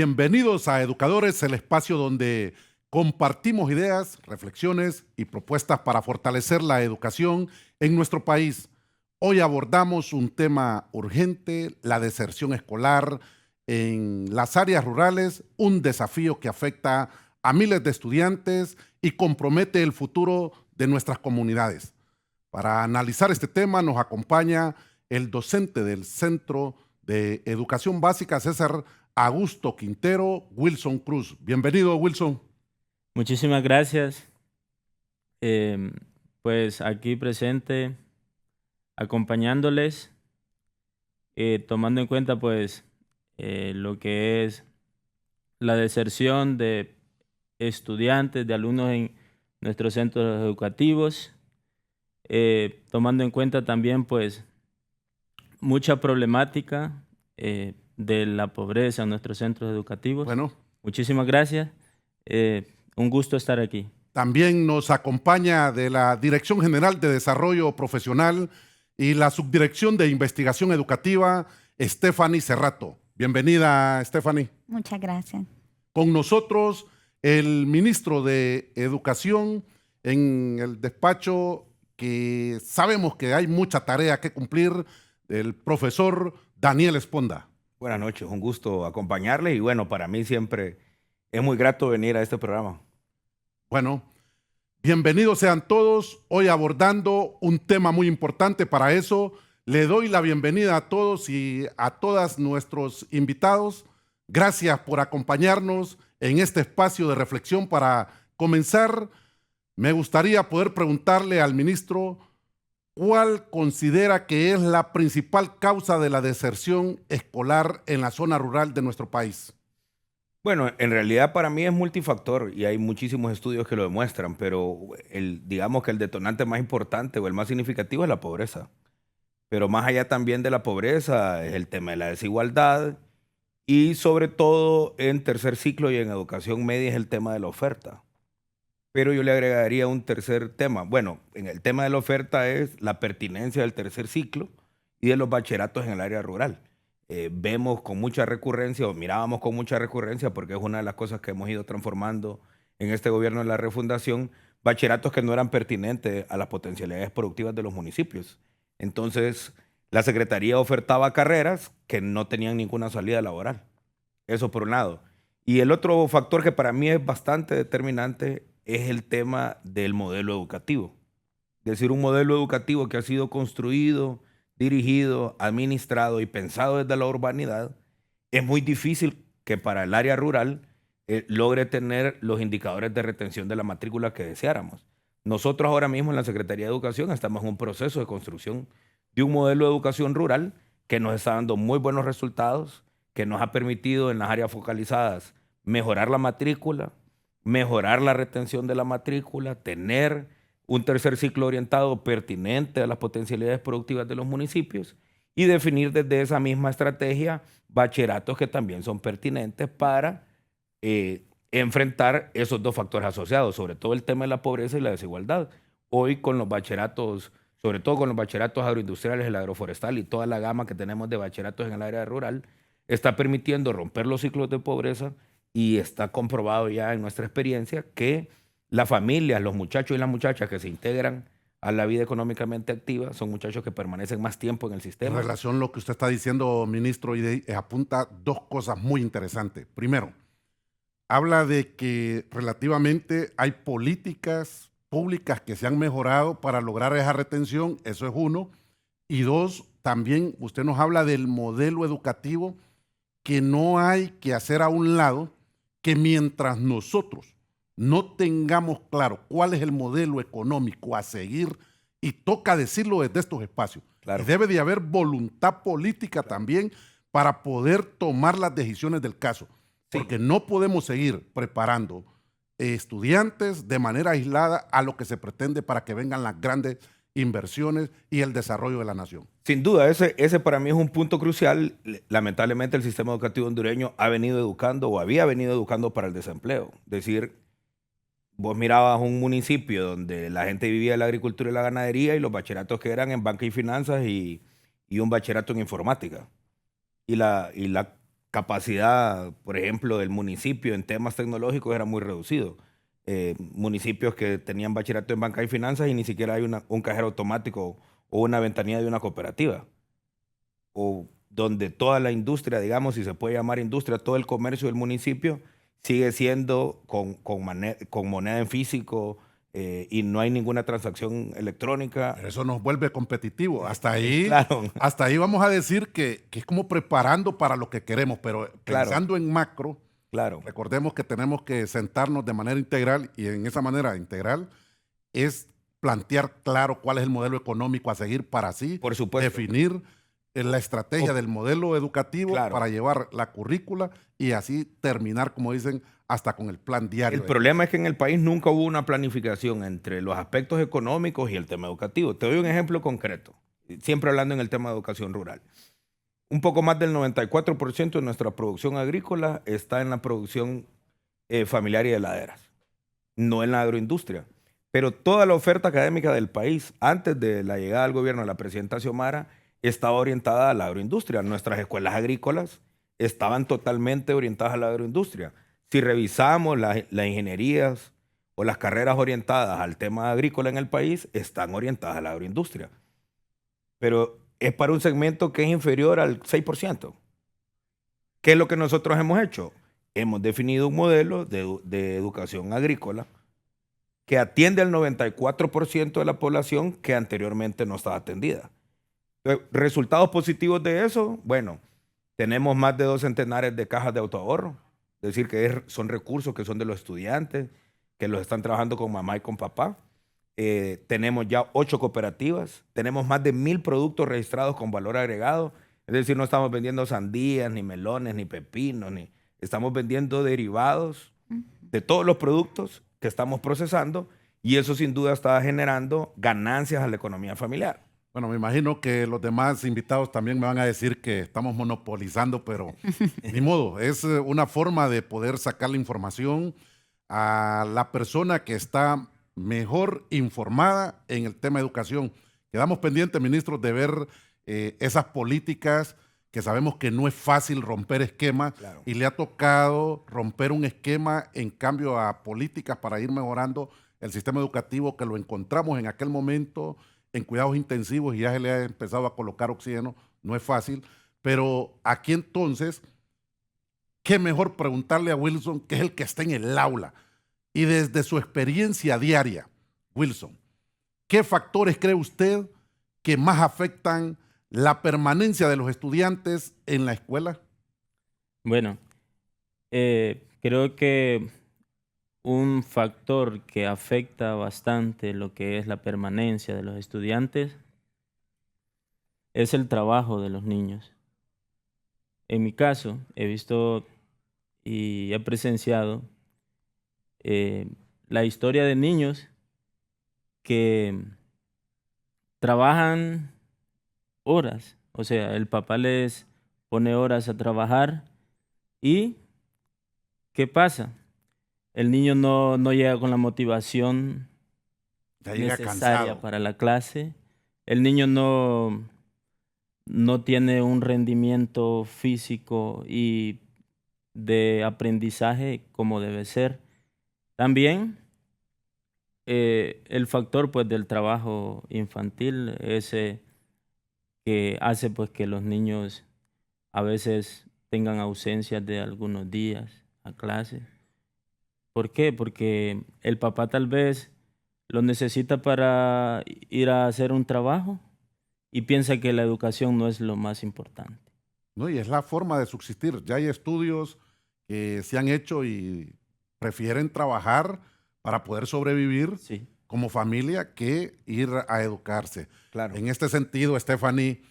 Bienvenidos a Educadores, el espacio donde compartimos ideas, reflexiones y propuestas para fortalecer la educación en nuestro país. Hoy abordamos un tema urgente, la deserción escolar en las áreas rurales, un desafío que afecta a miles de estudiantes y compromete el futuro de nuestras comunidades. Para analizar este tema nos acompaña el docente del Centro de Educación Básica, César Augusto Quintero, Wilson Cruz. Bienvenido, Wilson. Muchísimas gracias. Pues aquí presente, acompañándoles, tomando en cuenta pues lo que es la deserción de estudiantes, de alumnos en nuestros centros educativos, tomando en cuenta también pues mucha problemática de la pobreza en nuestros centros educativos. Bueno, muchísimas gracias. Un gusto estar aquí. También nos acompaña de la Dirección General de Desarrollo Profesional y la Subdirección de Investigación Educativa, Stephanie Cerrato. Bienvenida, Stephanie. Muchas gracias. Con nosotros el ministro de Educación en el despacho, que sabemos que hay mucha tarea que cumplir, el profesor Daniel Esponda. Buenas noches, un gusto acompañarles y bueno, para mí siempre es muy grato venir a este programa. Bueno, bienvenidos sean todos, hoy abordando un tema muy importante. Para eso le doy la bienvenida a todos y a todas nuestros invitados. Gracias por acompañarnos en este espacio de reflexión. Para comenzar, me gustaría poder preguntarle al ministro ¿cuál considera que es la principal causa de la deserción escolar en la zona rural de nuestro país? Bueno, en realidad para mí es multifactor y hay muchísimos estudios que lo demuestran, pero digamos que el detonante más importante o el más significativo es la pobreza. Pero más allá también de la pobreza es el tema de la desigualdad y sobre todo en tercer ciclo y en educación media es el tema de la oferta. Pero yo le agregaría un tercer tema. Bueno, en el tema de la oferta es la pertinencia del tercer ciclo y de los bachilleratos en el área rural. Vemos con mucha recurrencia, o mirábamos con mucha recurrencia, porque es una de las cosas que hemos ido transformando en este gobierno de la refundación, bachilleratos que no eran pertinentes a las potencialidades productivas de los municipios. Entonces, la Secretaría ofertaba carreras que no tenían ninguna salida laboral. Eso por un lado. Y el otro factor que para mí es bastante determinante es el tema del modelo educativo. Es decir, un modelo educativo que ha sido construido, dirigido, administrado y pensado desde la urbanidad, es muy difícil que para el área rural logre tener los indicadores de retención de la matrícula que deseáramos. Nosotros ahora mismo en la Secretaría de Educación estamos en un proceso de construcción de un modelo de educación rural que nos está dando muy buenos resultados, que nos ha permitido en las áreas focalizadas mejorar la matrícula, mejorar la retención de la matrícula, tener un tercer ciclo orientado pertinente a las potencialidades productivas de los municipios y definir desde esa misma estrategia bachilleratos que también son pertinentes para enfrentar esos dos factores asociados, sobre todo el tema de la pobreza y la desigualdad. Hoy con los bachilleratos, sobre todo con los bachilleratos agroindustriales, el agroforestal y toda la gama que tenemos de bachilleratos en el área rural, está permitiendo romper los ciclos de pobreza y está comprobado ya en nuestra experiencia que las familias, los muchachos y las muchachas que se integran a la vida económicamente activa son muchachos que permanecen más tiempo en el sistema. En relación a lo que usted está diciendo, ministro, apunta dos cosas muy interesantes. Primero, habla de que relativamente hay políticas públicas que se han mejorado para lograr esa retención, eso es uno. Y dos, también usted nos habla del modelo educativo que no hay que hacer a un lado, que mientras nosotros no tengamos claro cuál es el modelo económico a seguir, y toca decirlo desde estos espacios. Claro. Y debe de haber voluntad política también para poder tomar las decisiones del caso. Sí. Porque no podemos seguir preparando estudiantes de manera aislada a lo que se pretende para que vengan las grandes inversiones y el desarrollo de la nación. Sin duda, ese para mí es un punto crucial. Lamentablemente el sistema educativo hondureño ha venido educando o había venido educando para el desempleo. Es decir, vos mirabas un municipio donde la gente vivía de la agricultura y la ganadería y los bachilleratos que eran en banca y finanzas y un bachillerato en informática. Y la capacidad, por ejemplo, del municipio en temas tecnológicos era muy reducido. Municipios que tenían bachillerato en banca y finanzas y ni siquiera hay un cajero automático o una ventanilla de una cooperativa. O donde toda la industria, digamos, si se puede llamar industria, todo el comercio del municipio sigue siendo con moneda en físico y no hay ninguna transacción electrónica. Pero eso nos vuelve competitivos. Hasta Claro, ahí vamos a decir que es como preparando para lo que queremos, pero Claro. pensando en macro, claro. recordemos que tenemos que sentarnos de manera integral y en esa manera integral es plantear claro cuál es el modelo económico a seguir para así Por supuesto. definir la estrategia del modelo educativo Claro. para llevar la currícula y así terminar, como dicen, hasta con el plan diario. El problema es que en el país nunca hubo una planificación entre los aspectos económicos y el tema educativo. Te doy un ejemplo concreto, siempre hablando en el tema de educación rural. Un poco más del 94% de nuestra producción agrícola está en la producción familiar y de heladeras, no en la agroindustria. Pero toda la oferta académica del país, antes de la llegada al gobierno de la presidenta Xiomara, estaba orientada a la agroindustria. Nuestras escuelas agrícolas estaban totalmente orientadas a la agroindustria. Si revisamos las ingenierías o las carreras orientadas al tema agrícola en el país, están orientadas a la agroindustria. Pero es para un segmento que es inferior al 6%. ¿Qué es lo que nosotros hemos hecho? Hemos definido un modelo de educación agrícola que atiende al 94% de la población que anteriormente no estaba atendida. Resultados positivos de eso, bueno, tenemos más de 2 centenares de cajas de autoahorro, es decir, que son recursos que son de los estudiantes, que los están trabajando con mamá y con papá. Tenemos ya 8 cooperativas, tenemos más de 1000 productos registrados con valor agregado, es decir, no estamos vendiendo sandías, ni melones, ni pepinos, estamos vendiendo derivados de todos los productos que estamos procesando y eso sin duda está generando ganancias a la economía familiar. Bueno, me imagino que los demás invitados también me van a decir que estamos monopolizando, pero ni modo, es una forma de poder sacar la información a la persona que está mejor informada en el tema de educación. Quedamos pendientes, ministros, de ver esas políticas que sabemos que no es fácil romper esquemas Claro. y le ha tocado romper un esquema en cambio a políticas para ir mejorando el sistema educativo que lo encontramos en aquel momento en cuidados intensivos y ya se le ha empezado a colocar oxígeno, no es fácil, pero aquí entonces, qué mejor preguntarle a Wilson, que es el que está en el aula, y desde su experiencia diaria, Wilson, ¿qué factores cree usted que más afectan la permanencia de los estudiantes en la escuela? Bueno, creo que un factor que afecta bastante lo que es la permanencia de los estudiantes es el trabajo de los niños. En mi caso, he visto y he presenciado la historia de niños que trabajan horas, o sea, el papá les pone horas a trabajar y ¿qué pasa? El niño no llega con la motivación Ya llega necesaria cansado. para la clase. El niño no tiene un rendimiento físico y de aprendizaje como debe ser. También el factor pues, del trabajo infantil, ese que hace pues, que los niños a veces tengan ausencias de algunos días a clase. ¿Por qué? Porque el papá tal vez lo necesita para ir a hacer un trabajo y piensa que la educación no es lo más importante. ¿No? Y es la forma de subsistir. Ya hay estudios que se han hecho y prefieren trabajar para poder sobrevivir Sí. como familia que ir a educarse. Claro. En este sentido, Stephanie,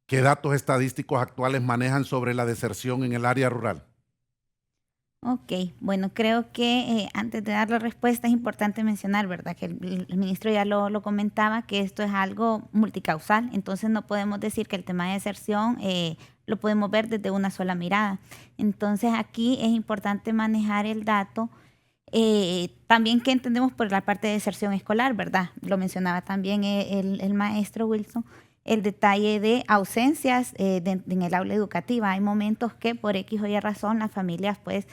¿qué datos estadísticos actuales manejan sobre la deserción en el área rural? Ok, bueno, creo que antes de dar la respuesta es importante mencionar, ¿verdad? Que el ministro ya lo comentaba, que esto es algo multicausal, entonces no podemos decir que el tema de deserción lo podemos ver desde una sola mirada. Entonces aquí es importante manejar el dato, también que entendemos por la parte de deserción escolar, ¿verdad? Lo mencionaba también el maestro Wilson. el detalle de ausencias en el aula educativa. Hay momentos que por X o Y razón las familias pues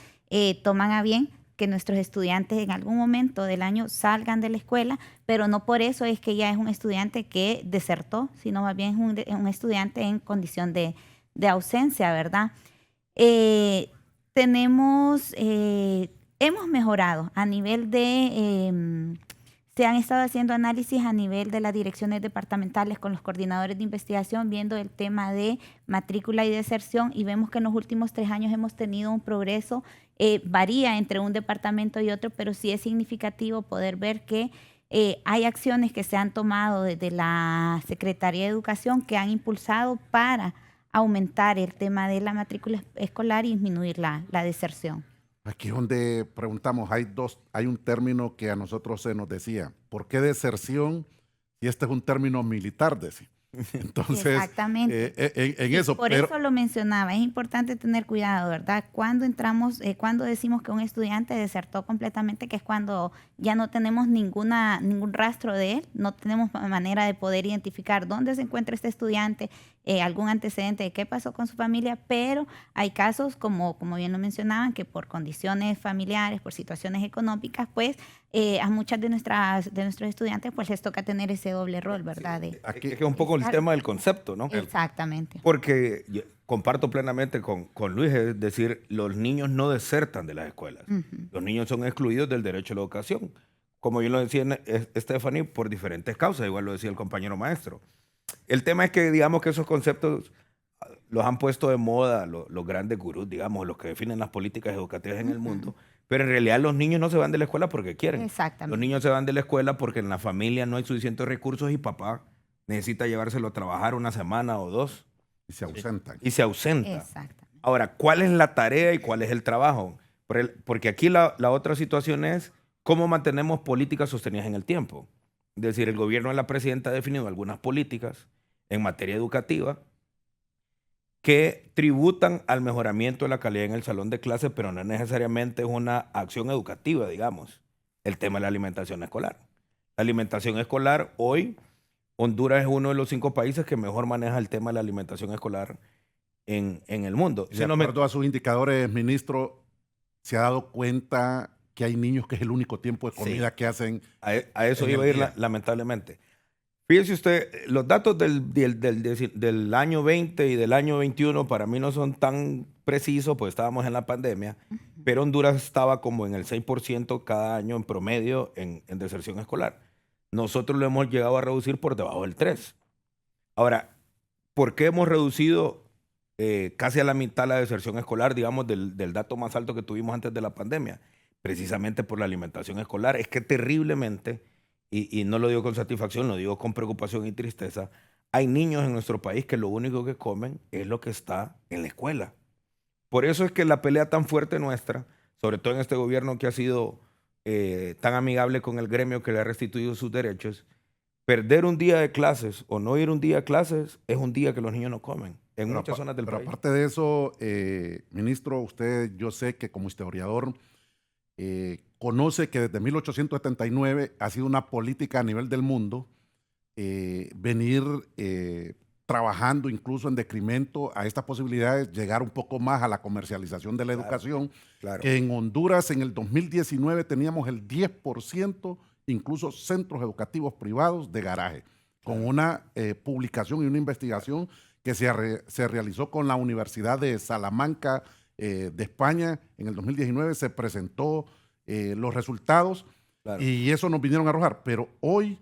toman a bien que nuestros estudiantes en algún momento del año salgan de la escuela, pero no por eso es que ya es un estudiante que desertó, sino más bien es un estudiante en condición de ausencia, ¿verdad? Hemos mejorado a nivel de, se han estado haciendo análisis a nivel de las direcciones departamentales con los coordinadores de investigación, viendo el tema de matrícula y deserción, y vemos que en los últimos 3 años hemos tenido un progreso, varía entre un departamento y otro, pero sí es significativo poder ver que hay acciones que se han tomado desde la Secretaría de Educación que han impulsado para aumentar el tema de la matrícula escolar y disminuir la deserción. Aquí es donde preguntamos, hay un término que a nosotros se nos decía, ¿por qué deserción? Y este es un término militar, decía. Entonces, exactamente. En eso. Por eso lo mencionaba, es importante tener cuidado, ¿verdad? Cuando entramos, cuando decimos que un estudiante desertó completamente, que es cuando ya no tenemos ningún rastro de él, no tenemos manera de poder identificar dónde se encuentra este estudiante, algún antecedente de qué pasó con su familia, pero hay casos, como bien lo mencionaban, que por condiciones familiares, por situaciones económicas, pues a muchas de nuestros estudiantes pues les toca tener ese doble rol, ¿verdad? Aquí es un poco el tema del concepto, ¿no? Exactamente. Porque yo comparto plenamente con Luis, es decir, los niños no desertan de las escuelas. Los niños son excluidos del derecho a la educación. Como bien lo decía Stephanie, por diferentes causas, igual lo decía el compañero maestro. El tema es que, digamos, que esos conceptos los han puesto de moda los grandes gurús, digamos, los que definen las políticas educativas en el mundo, pero en realidad los niños no se van de la escuela porque quieren. Exactamente. Los niños se van de la escuela porque en la familia no hay suficientes recursos y papá necesita llevárselo a trabajar una semana o 2. Y se ausentan. Y se ausenta. Exactamente. Ahora, ¿cuál es la tarea y cuál es el trabajo? Porque aquí la otra situación es cómo mantenemos políticas sostenidas en el tiempo. Es decir, el gobierno de la presidenta ha definido algunas políticas en materia educativa que tributan al mejoramiento de la calidad en el salón de clases, pero no necesariamente es una acción educativa, digamos, el tema de la alimentación escolar. La alimentación escolar, hoy, Honduras es uno de los 5 países que mejor maneja el tema de la alimentación escolar en el mundo. De acuerdo a sus indicadores, ministro, ¿se ha dado cuenta que hay niños que es el único tiempo de comida que hacen? A eso iba a ir, lamentablemente. Fíjese usted, los datos del año 20 y del año 21 para mí no son tan precisos, pues estábamos en la pandemia, pero Honduras estaba como en el 6% cada año en promedio en deserción escolar. Nosotros lo hemos llegado a reducir por debajo del 3%. Ahora, ¿por qué hemos reducido casi a la mitad la deserción escolar, digamos, del dato más alto que tuvimos antes de la pandemia? Precisamente por la alimentación escolar. Es que terriblemente, y no lo digo con satisfacción, lo digo con preocupación y tristeza, hay niños en nuestro país que lo único que comen es lo que está en la escuela. Por eso es que la pelea tan fuerte nuestra, sobre todo en este gobierno que ha sido tan amigable con el gremio que le ha restituido sus derechos, perder un día de clases o no ir un día a clases es un día que los niños no comen en muchas zonas del país. Pero aparte de eso, ministro, usted, yo sé que como historiador conoce que desde 1879 ha sido una política a nivel del mundo venir trabajando incluso en decremento a estas posibilidades, llegar un poco más a la comercialización de la educación. Claro. Que en Honduras en el 2019 teníamos el 10%, incluso centros educativos privados de garaje, con una publicación y una investigación que se realizó con la Universidad de Salamanca de España. En el 2019 se presentó los resultados y eso nos vinieron a arrojar. Pero hoy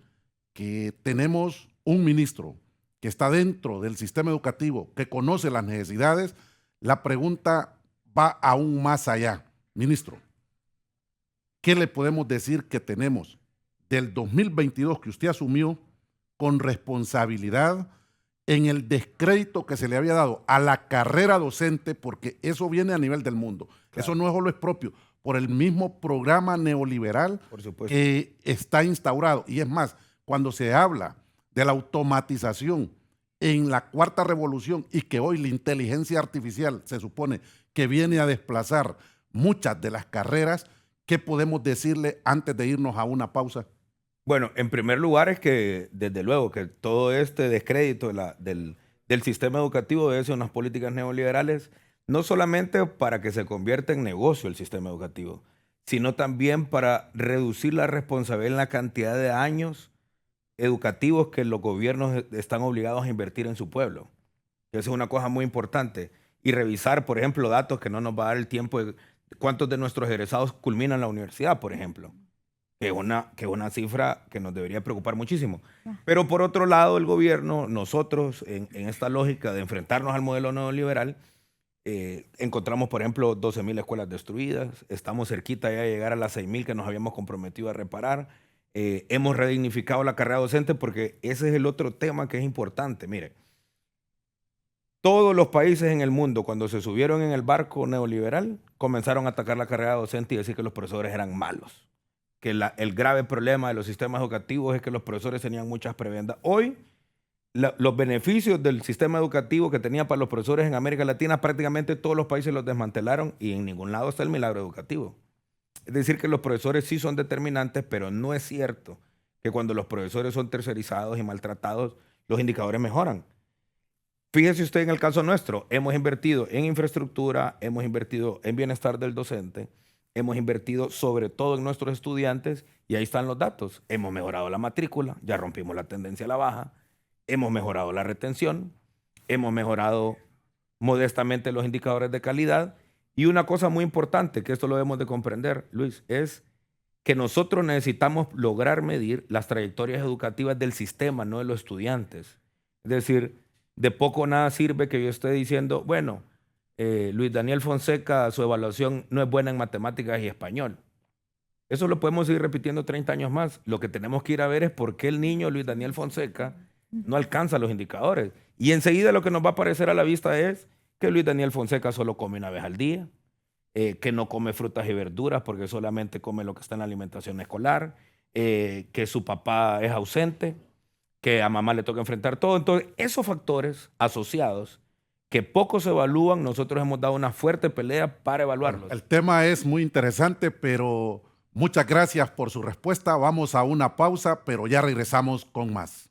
que tenemos un ministro que está dentro del sistema educativo, que conoce las necesidades, la pregunta va aún más allá. Ministro, ¿qué le podemos decir que tenemos del 2022 que usted asumió con responsabilidad en el descrédito que se le había dado a la carrera docente? Porque eso viene a nivel del mundo. Claro. Eso no es solo es propio, por el mismo programa neoliberal que está instaurado. Y es más, cuando se habla de la automatización en la cuarta revolución y que hoy la inteligencia artificial se supone que viene a desplazar muchas de las carreras, ¿qué podemos decirle antes de irnos a una pausa? Bueno, en primer lugar es que, desde luego, que todo este descrédito del sistema educativo debe ser unas políticas neoliberales, no solamente para que se convierta en negocio el sistema educativo, sino también para reducir la responsabilidad en la cantidad de años educativos que los gobiernos están obligados a invertir en su pueblo. Esa es una cosa muy importante. Y revisar, por ejemplo, datos que no nos va a dar el tiempo de cuántos de nuestros egresados culminan la universidad, por ejemplo. Que es una cifra que nos debería preocupar muchísimo. Pero por otro lado, el gobierno, nosotros, en esta lógica de enfrentarnos al modelo neoliberal, encontramos, por ejemplo, 12.000 escuelas destruidas, estamos cerquita ya de llegar a las 6.000 que nos habíamos comprometido a reparar, hemos redignificado la carrera docente porque ese es el otro tema que es importante. Mire, todos los países en el mundo, cuando se subieron en el barco neoliberal, comenzaron a atacar la carrera docente y decir que los profesores eran malos. Que el grave problema de los sistemas educativos es que los profesores tenían muchas prebendas. Hoy, los beneficios del sistema educativo que tenía para los profesores en América Latina, prácticamente todos los países los desmantelaron y en ningún lado está el milagro educativo. Es decir, que los profesores sí son determinantes, pero no es cierto que cuando los profesores son tercerizados y maltratados, los indicadores mejoran. Fíjese usted en el caso nuestro, hemos invertido en infraestructura, hemos invertido en bienestar del docente, hemos invertido sobre todo en nuestros estudiantes y ahí están los datos. Hemos mejorado la matrícula, ya rompimos la tendencia a la baja, hemos mejorado la retención, hemos mejorado modestamente los indicadores de calidad y una cosa muy importante, que esto lo debemos de comprender, Luis, es que nosotros necesitamos lograr medir las trayectorias educativas del sistema, no de los estudiantes. Es decir, de poco o nada sirve que yo esté diciendo, bueno, Luis Daniel Fonseca, su evaluación no es buena en matemáticas y español. Eso lo podemos seguir repitiendo 30 años más. Lo que tenemos que ir a ver es por qué el niño Luis Daniel Fonseca no alcanza los indicadores. Y enseguida lo que nos va a aparecer a la vista es que Luis Daniel Fonseca solo come una vez al día, que no come frutas y verduras porque solamente come lo que está en la alimentación escolar, que su papá es ausente, que a mamá le toca enfrentar todo. Entonces, esos factores asociados que pocos evalúan, nosotros hemos dado una fuerte pelea para evaluarlos. El tema es muy interesante, pero muchas gracias por su respuesta. Vamos a una pausa, pero ya regresamos con más.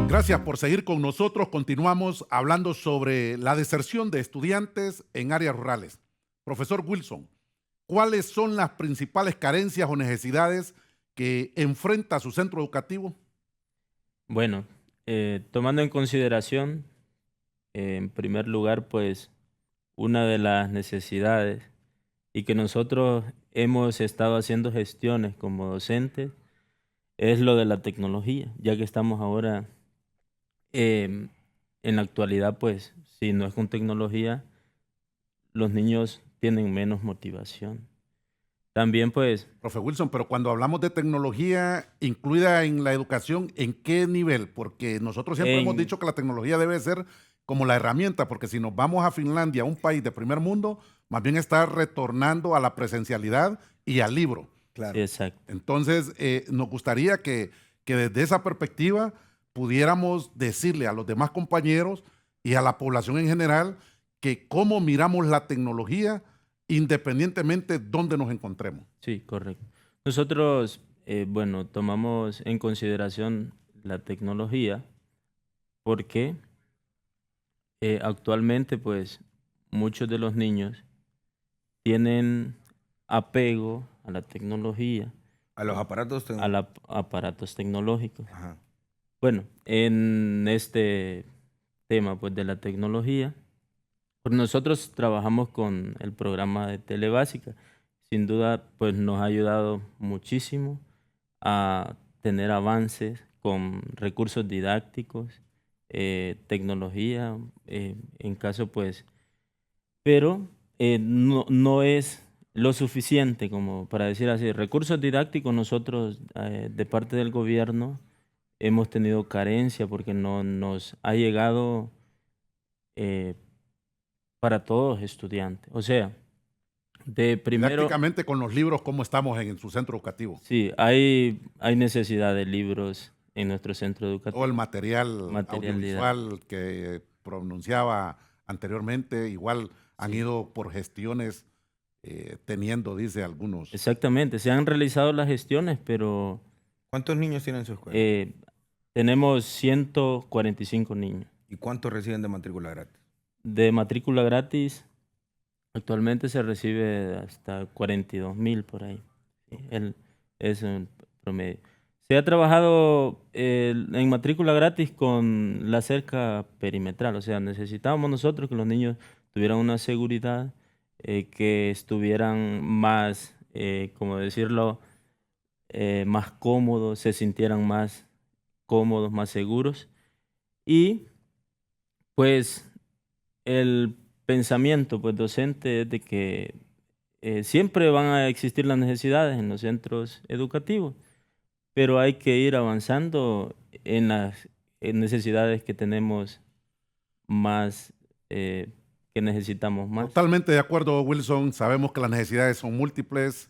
Gracias por seguir con nosotros. Continuamos hablando sobre la deserción de estudiantes en áreas rurales. Profesor Wilson, ¿cuáles son las principales carencias o necesidades que enfrenta su centro educativo? Bueno, tomando en consideración, en primer lugar, pues, una de las necesidades y que nosotros hemos estado haciendo gestiones como docentes es lo de la tecnología, ya que estamos ahora, en la actualidad, pues, si no es con tecnología, los niños tienen menos motivación. También, pues, Profe Wilson, pero cuando hablamos de tecnología incluida en la educación, ¿en qué nivel? Porque nosotros siempre hemos dicho que la tecnología debe ser como la herramienta, porque si nos vamos a Finlandia, un país de primer mundo, más bien está retornando a la presencialidad y al libro. Claro. Exacto. Entonces, nos gustaría que desde esa perspectiva pudiéramos decirle a los demás compañeros y a la población en general que cómo miramos la tecnología independientemente de dónde nos encontremos. Sí, correcto. Nosotros, bueno, tomamos en consideración la tecnología porque actualmente, pues, muchos de los niños tienen apego a la tecnología. A los aparatos tecnológicos. Aparatos tecnológicos. Ajá. Bueno, en este tema, pues, de la tecnología, pues nosotros trabajamos con el programa de Telebásica. Sin duda, pues nos ha ayudado muchísimo a tener avances con recursos didácticos, tecnología, en caso, pues, pero no es lo suficiente como para decir así. Recursos didácticos nosotros, de parte del gobierno, hemos tenido carencia porque no nos ha llegado para todos estudiantes. O sea, de primero... Prácticamente con los libros, ¿cómo estamos en su centro educativo? Sí, hay necesidad de libros en nuestro centro educativo. O el material Material audiovisual que pronunciaba anteriormente, igual han ido por gestiones teniendo, dice algunos. Exactamente, se han realizado las gestiones, pero ¿Cuántos niños tienen en su escuela? tenemos 145 niños. ¿Y cuántos reciben de matrícula gratis? De matrícula gratis, actualmente se recibe hasta 42,000 por ahí. Sí, es un promedio. Se ha trabajado en matrícula gratis con la cerca perimetral, o sea, necesitábamos nosotros que los niños tuvieran una seguridad, que estuvieran más, como decirlo, más cómodos, se sintieran más cómodos, más seguros. Y pues el pensamiento pues, docente es de que siempre van a existir las necesidades en los centros educativos, pero hay que ir avanzando en las necesidades que tenemos más, que necesitamos más. Totalmente de acuerdo, Wilson. Sabemos que las necesidades son múltiples.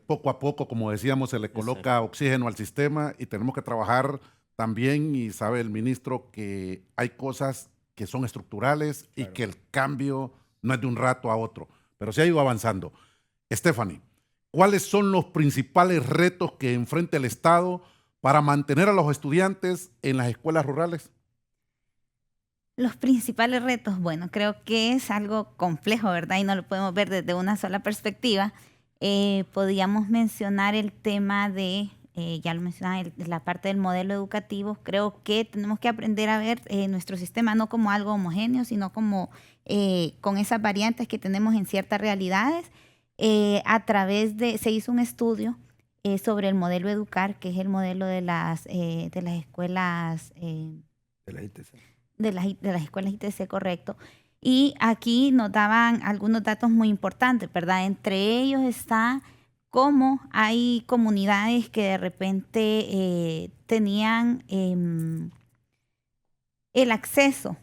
Poco a poco, como decíamos, se le coloca oxígeno al sistema y tenemos que trabajar también, y sabe el ministro que hay cosas que son estructurales y que el cambio no es de un rato a otro, pero se ha ido avanzando. Stephanie, ¿cuáles son los principales retos que enfrenta el Estado para mantener a los estudiantes en las escuelas rurales? Los principales retos, bueno, creo que es algo complejo, ¿verdad? Y no lo podemos ver desde una sola perspectiva. Podríamos mencionar el tema de, ya lo mencionaba, la parte del modelo educativo. Creo que tenemos que aprender a ver nuestro sistema no como algo homogéneo, sino como con esas variantes que tenemos en ciertas realidades. A través de, se hizo un estudio sobre el modelo Educar, que es el modelo de las escuelas... De la ITC. de las escuelas ITC, correcto. Y aquí nos daban algunos datos muy importantes, ¿verdad? Entre ellos está cómo hay comunidades que de repente tenían el acceso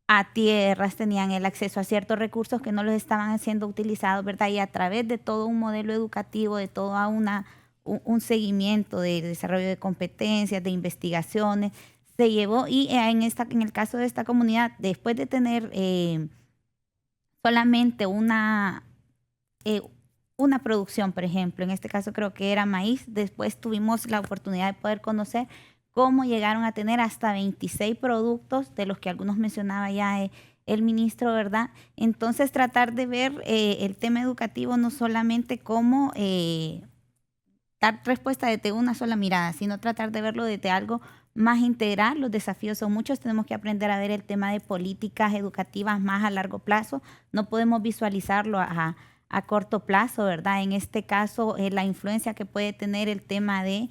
a tierras, tenían el acceso a ciertos recursos que no los estaban siendo utilizados, ¿verdad? Y a través de todo un modelo educativo, de toda un seguimiento de desarrollo de competencias, de investigaciones, se llevó, y en el caso de esta comunidad, después de tener solamente una producción, por ejemplo, en este caso creo que era maíz, después tuvimos la oportunidad de poder conocer cómo llegaron a tener hasta 26 productos, de los que algunos mencionaba ya el ministro, ¿verdad? Entonces tratar de ver el tema educativo no solamente como dar respuesta desde una sola mirada, sino tratar de verlo desde algo más integral. Los desafíos son muchos, tenemos que aprender a ver el tema de políticas educativas más a largo plazo, no podemos visualizarlo a corto plazo, ¿verdad? En este caso, la influencia que puede tener el tema de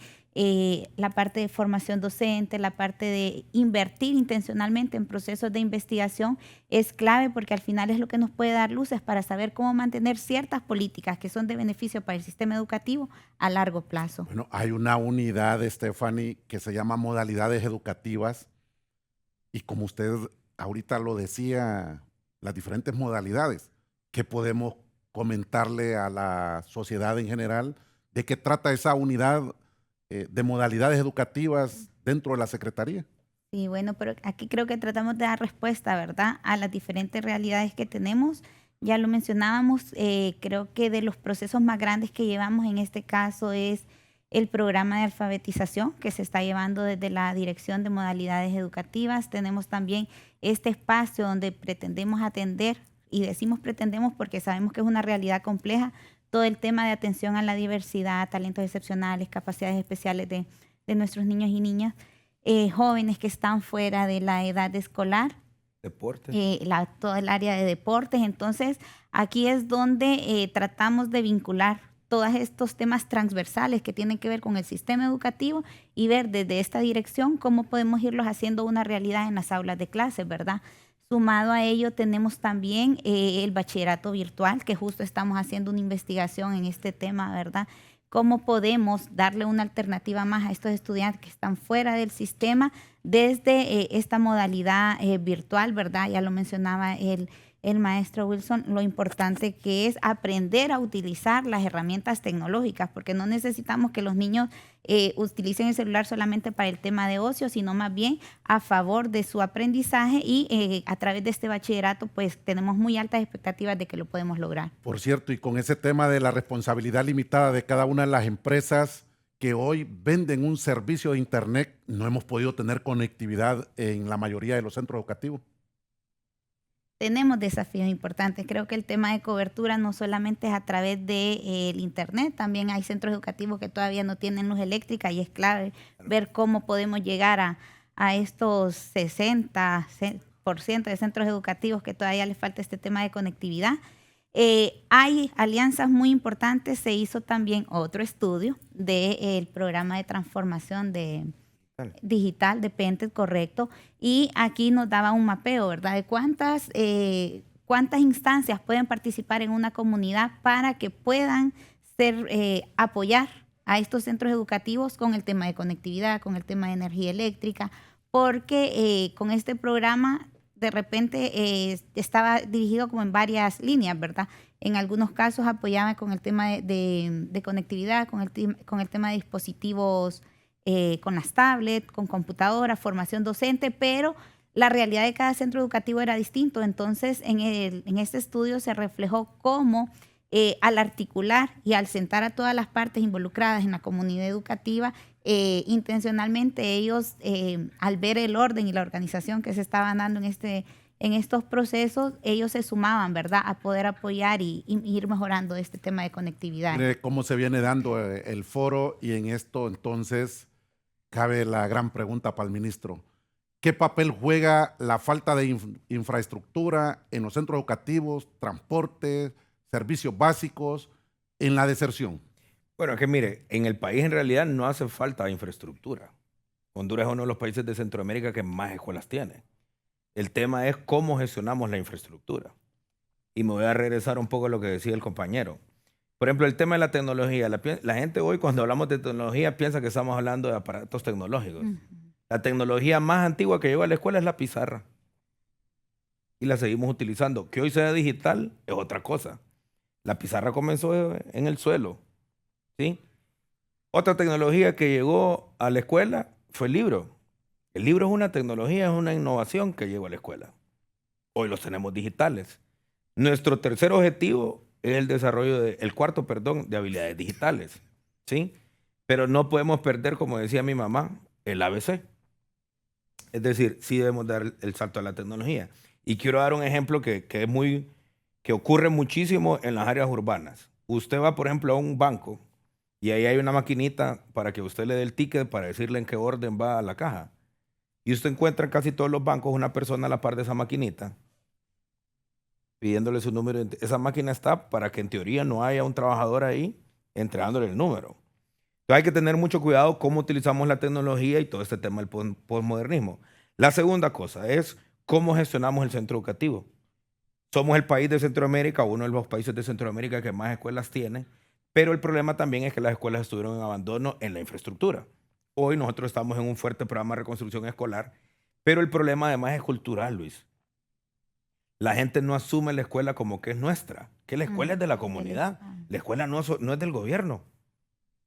la parte de formación docente, la parte de invertir intencionalmente en procesos de investigación es clave, porque al final es lo que nos puede dar luces para saber cómo mantener ciertas políticas que son de beneficio para el sistema educativo a largo plazo. Bueno, hay una unidad, Stephanie, que se llama modalidades educativas, y como usted ahorita lo decía, las diferentes modalidades. ¿Qué podemos comentarle a la sociedad en general de qué trata esa unidad de modalidades educativas dentro de la Secretaría? Sí, bueno, pero aquí creo que tratamos de dar respuesta, ¿verdad?, a las diferentes realidades que tenemos. Ya lo mencionábamos, creo que de los procesos más grandes que llevamos en este caso es el programa de alfabetización que se está llevando desde la Dirección de Modalidades Educativas. Tenemos también este espacio donde pretendemos atender, y decimos pretendemos porque sabemos que es una realidad compleja, todo el tema de atención a la diversidad, talentos excepcionales, capacidades especiales de nuestros niños y niñas, jóvenes que están fuera de la edad escolar. Deportes. Todo el área de deportes. Entonces, aquí es donde tratamos de vincular todos estos temas transversales que tienen que ver con el sistema educativo y ver desde esta dirección cómo podemos irlos haciendo una realidad en las aulas de clases, ¿verdad? Sumado a ello tenemos también el bachillerato virtual, que justo estamos haciendo una investigación en este tema, ¿verdad? Cómo podemos darle una alternativa más a estos estudiantes que están fuera del sistema desde esta modalidad virtual, ¿verdad? Ya lo mencionaba el el maestro Wilson lo importante que es aprender a utilizar las herramientas tecnológicas, porque no necesitamos que los niños utilicen el celular solamente para el tema de ocio, sino más bien a favor de su aprendizaje y a través de este bachillerato pues tenemos muy altas expectativas de que lo podemos lograr. Por cierto, y con ese tema de la responsabilidad limitada de cada una de las empresas que hoy venden un servicio de Internet, no hemos podido tener conectividad en la mayoría de los centros educativos. Tenemos desafíos importantes. Creo que el tema de cobertura no solamente es a través del Internet, también hay centros educativos que todavía no tienen luz eléctrica y es clave ver cómo podemos llegar a estos 60% de centros educativos que todavía les falta este tema de conectividad. Hay alianzas muy importantes. Se hizo también otro estudio del programa de transformación digital de Pented, correcto, y aquí nos daba un mapeo, ¿verdad?, de cuántas instancias pueden participar en una comunidad para que puedan apoyar a estos centros educativos con el tema de conectividad, con el tema de energía eléctrica, porque con este programa de repente estaba dirigido como en varias líneas, ¿verdad? En algunos casos apoyaba con el tema de conectividad, con el tema de dispositivos con las tablets, con computadoras, formación docente, pero la realidad de cada centro educativo era distinto. Entonces, en este estudio se reflejó cómo al articular y al sentar a todas las partes involucradas en la comunidad educativa, intencionalmente ellos, al ver el orden y la organización que se estaban dando en estos procesos, ellos se sumaban, ¿verdad?, a poder apoyar y ir mejorando este tema de conectividad. Mire cómo se viene dando el foro, y en esto entonces cabe la gran pregunta para el ministro. ¿Qué papel juega la falta de infraestructura en los centros educativos, transporte, servicios básicos, en la deserción? Bueno, es que mire, en el país en realidad no hace falta infraestructura. Honduras es uno de los países de Centroamérica que más escuelas tiene. El tema es cómo gestionamos la infraestructura. Y me voy a regresar un poco a lo que decía el compañero. Por ejemplo, el tema de la tecnología. La gente hoy, cuando hablamos de tecnología, piensa que estamos hablando de aparatos tecnológicos. La tecnología más antigua que llegó a la escuela es la pizarra. Y la seguimos utilizando. Que hoy sea digital es otra cosa. La pizarra comenzó en el suelo, ¿sí? Otra tecnología que llegó a la escuela fue el libro. El libro es una tecnología, es una innovación que llegó a la escuela. Hoy los tenemos digitales. Nuestro tercer objetivo es el desarrollo de habilidades digitales, ¿sí? Pero no podemos perder, como decía mi mamá, el ABC. Es decir, sí debemos dar el salto a la tecnología. Y quiero dar un ejemplo que ocurre muchísimo en las áreas urbanas. Usted va, por ejemplo, a un banco y ahí hay una maquinita para que usted le dé el ticket para decirle en qué orden va a la caja. Y usted encuentra en casi todos los bancos una persona a la par de esa maquinita pidiéndole su número. Esa máquina está para que en teoría no haya un trabajador ahí entregándole el número. Entonces hay que tener mucho cuidado cómo utilizamos la tecnología y todo este tema del posmodernismo. La segunda cosa es cómo gestionamos el centro educativo. Somos el país de Centroamérica, uno de los países de Centroamérica que más escuelas tiene, pero el problema también es que las escuelas estuvieron en abandono en la infraestructura. Hoy nosotros estamos en un fuerte programa de reconstrucción escolar, pero el problema además es cultural, Luis. La gente no asume la escuela como que es nuestra, que la escuela es de la comunidad. La escuela no es del gobierno.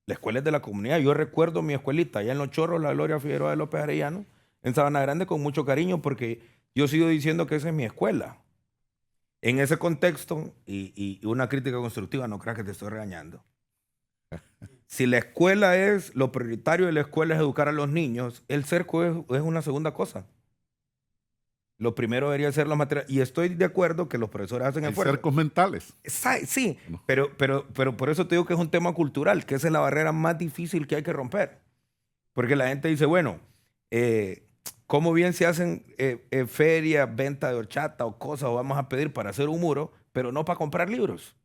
La escuela es de la comunidad. Yo recuerdo mi escuelita allá en Los Chorros, la Gloria Figueroa de López Arellano, en Sabana Grande, con mucho cariño, porque yo sigo diciendo que esa es mi escuela. En ese contexto, y una crítica constructiva, no creas que te estoy regañando. Si la escuela es, lo prioritario de la escuela es educar a los niños, el cerco es una segunda cosa. Lo primero debería ser los materiales. Y estoy de acuerdo que los profesores hacen esfuerzo. Cercos mentales. Sí, pero por eso te digo que es un tema cultural, que esa es la barrera más difícil que hay que romper. Porque la gente dice, bueno, ¿cómo bien se hacen ferias, venta de horchata o cosas, o vamos a pedir para hacer un muro, pero no para comprar libros?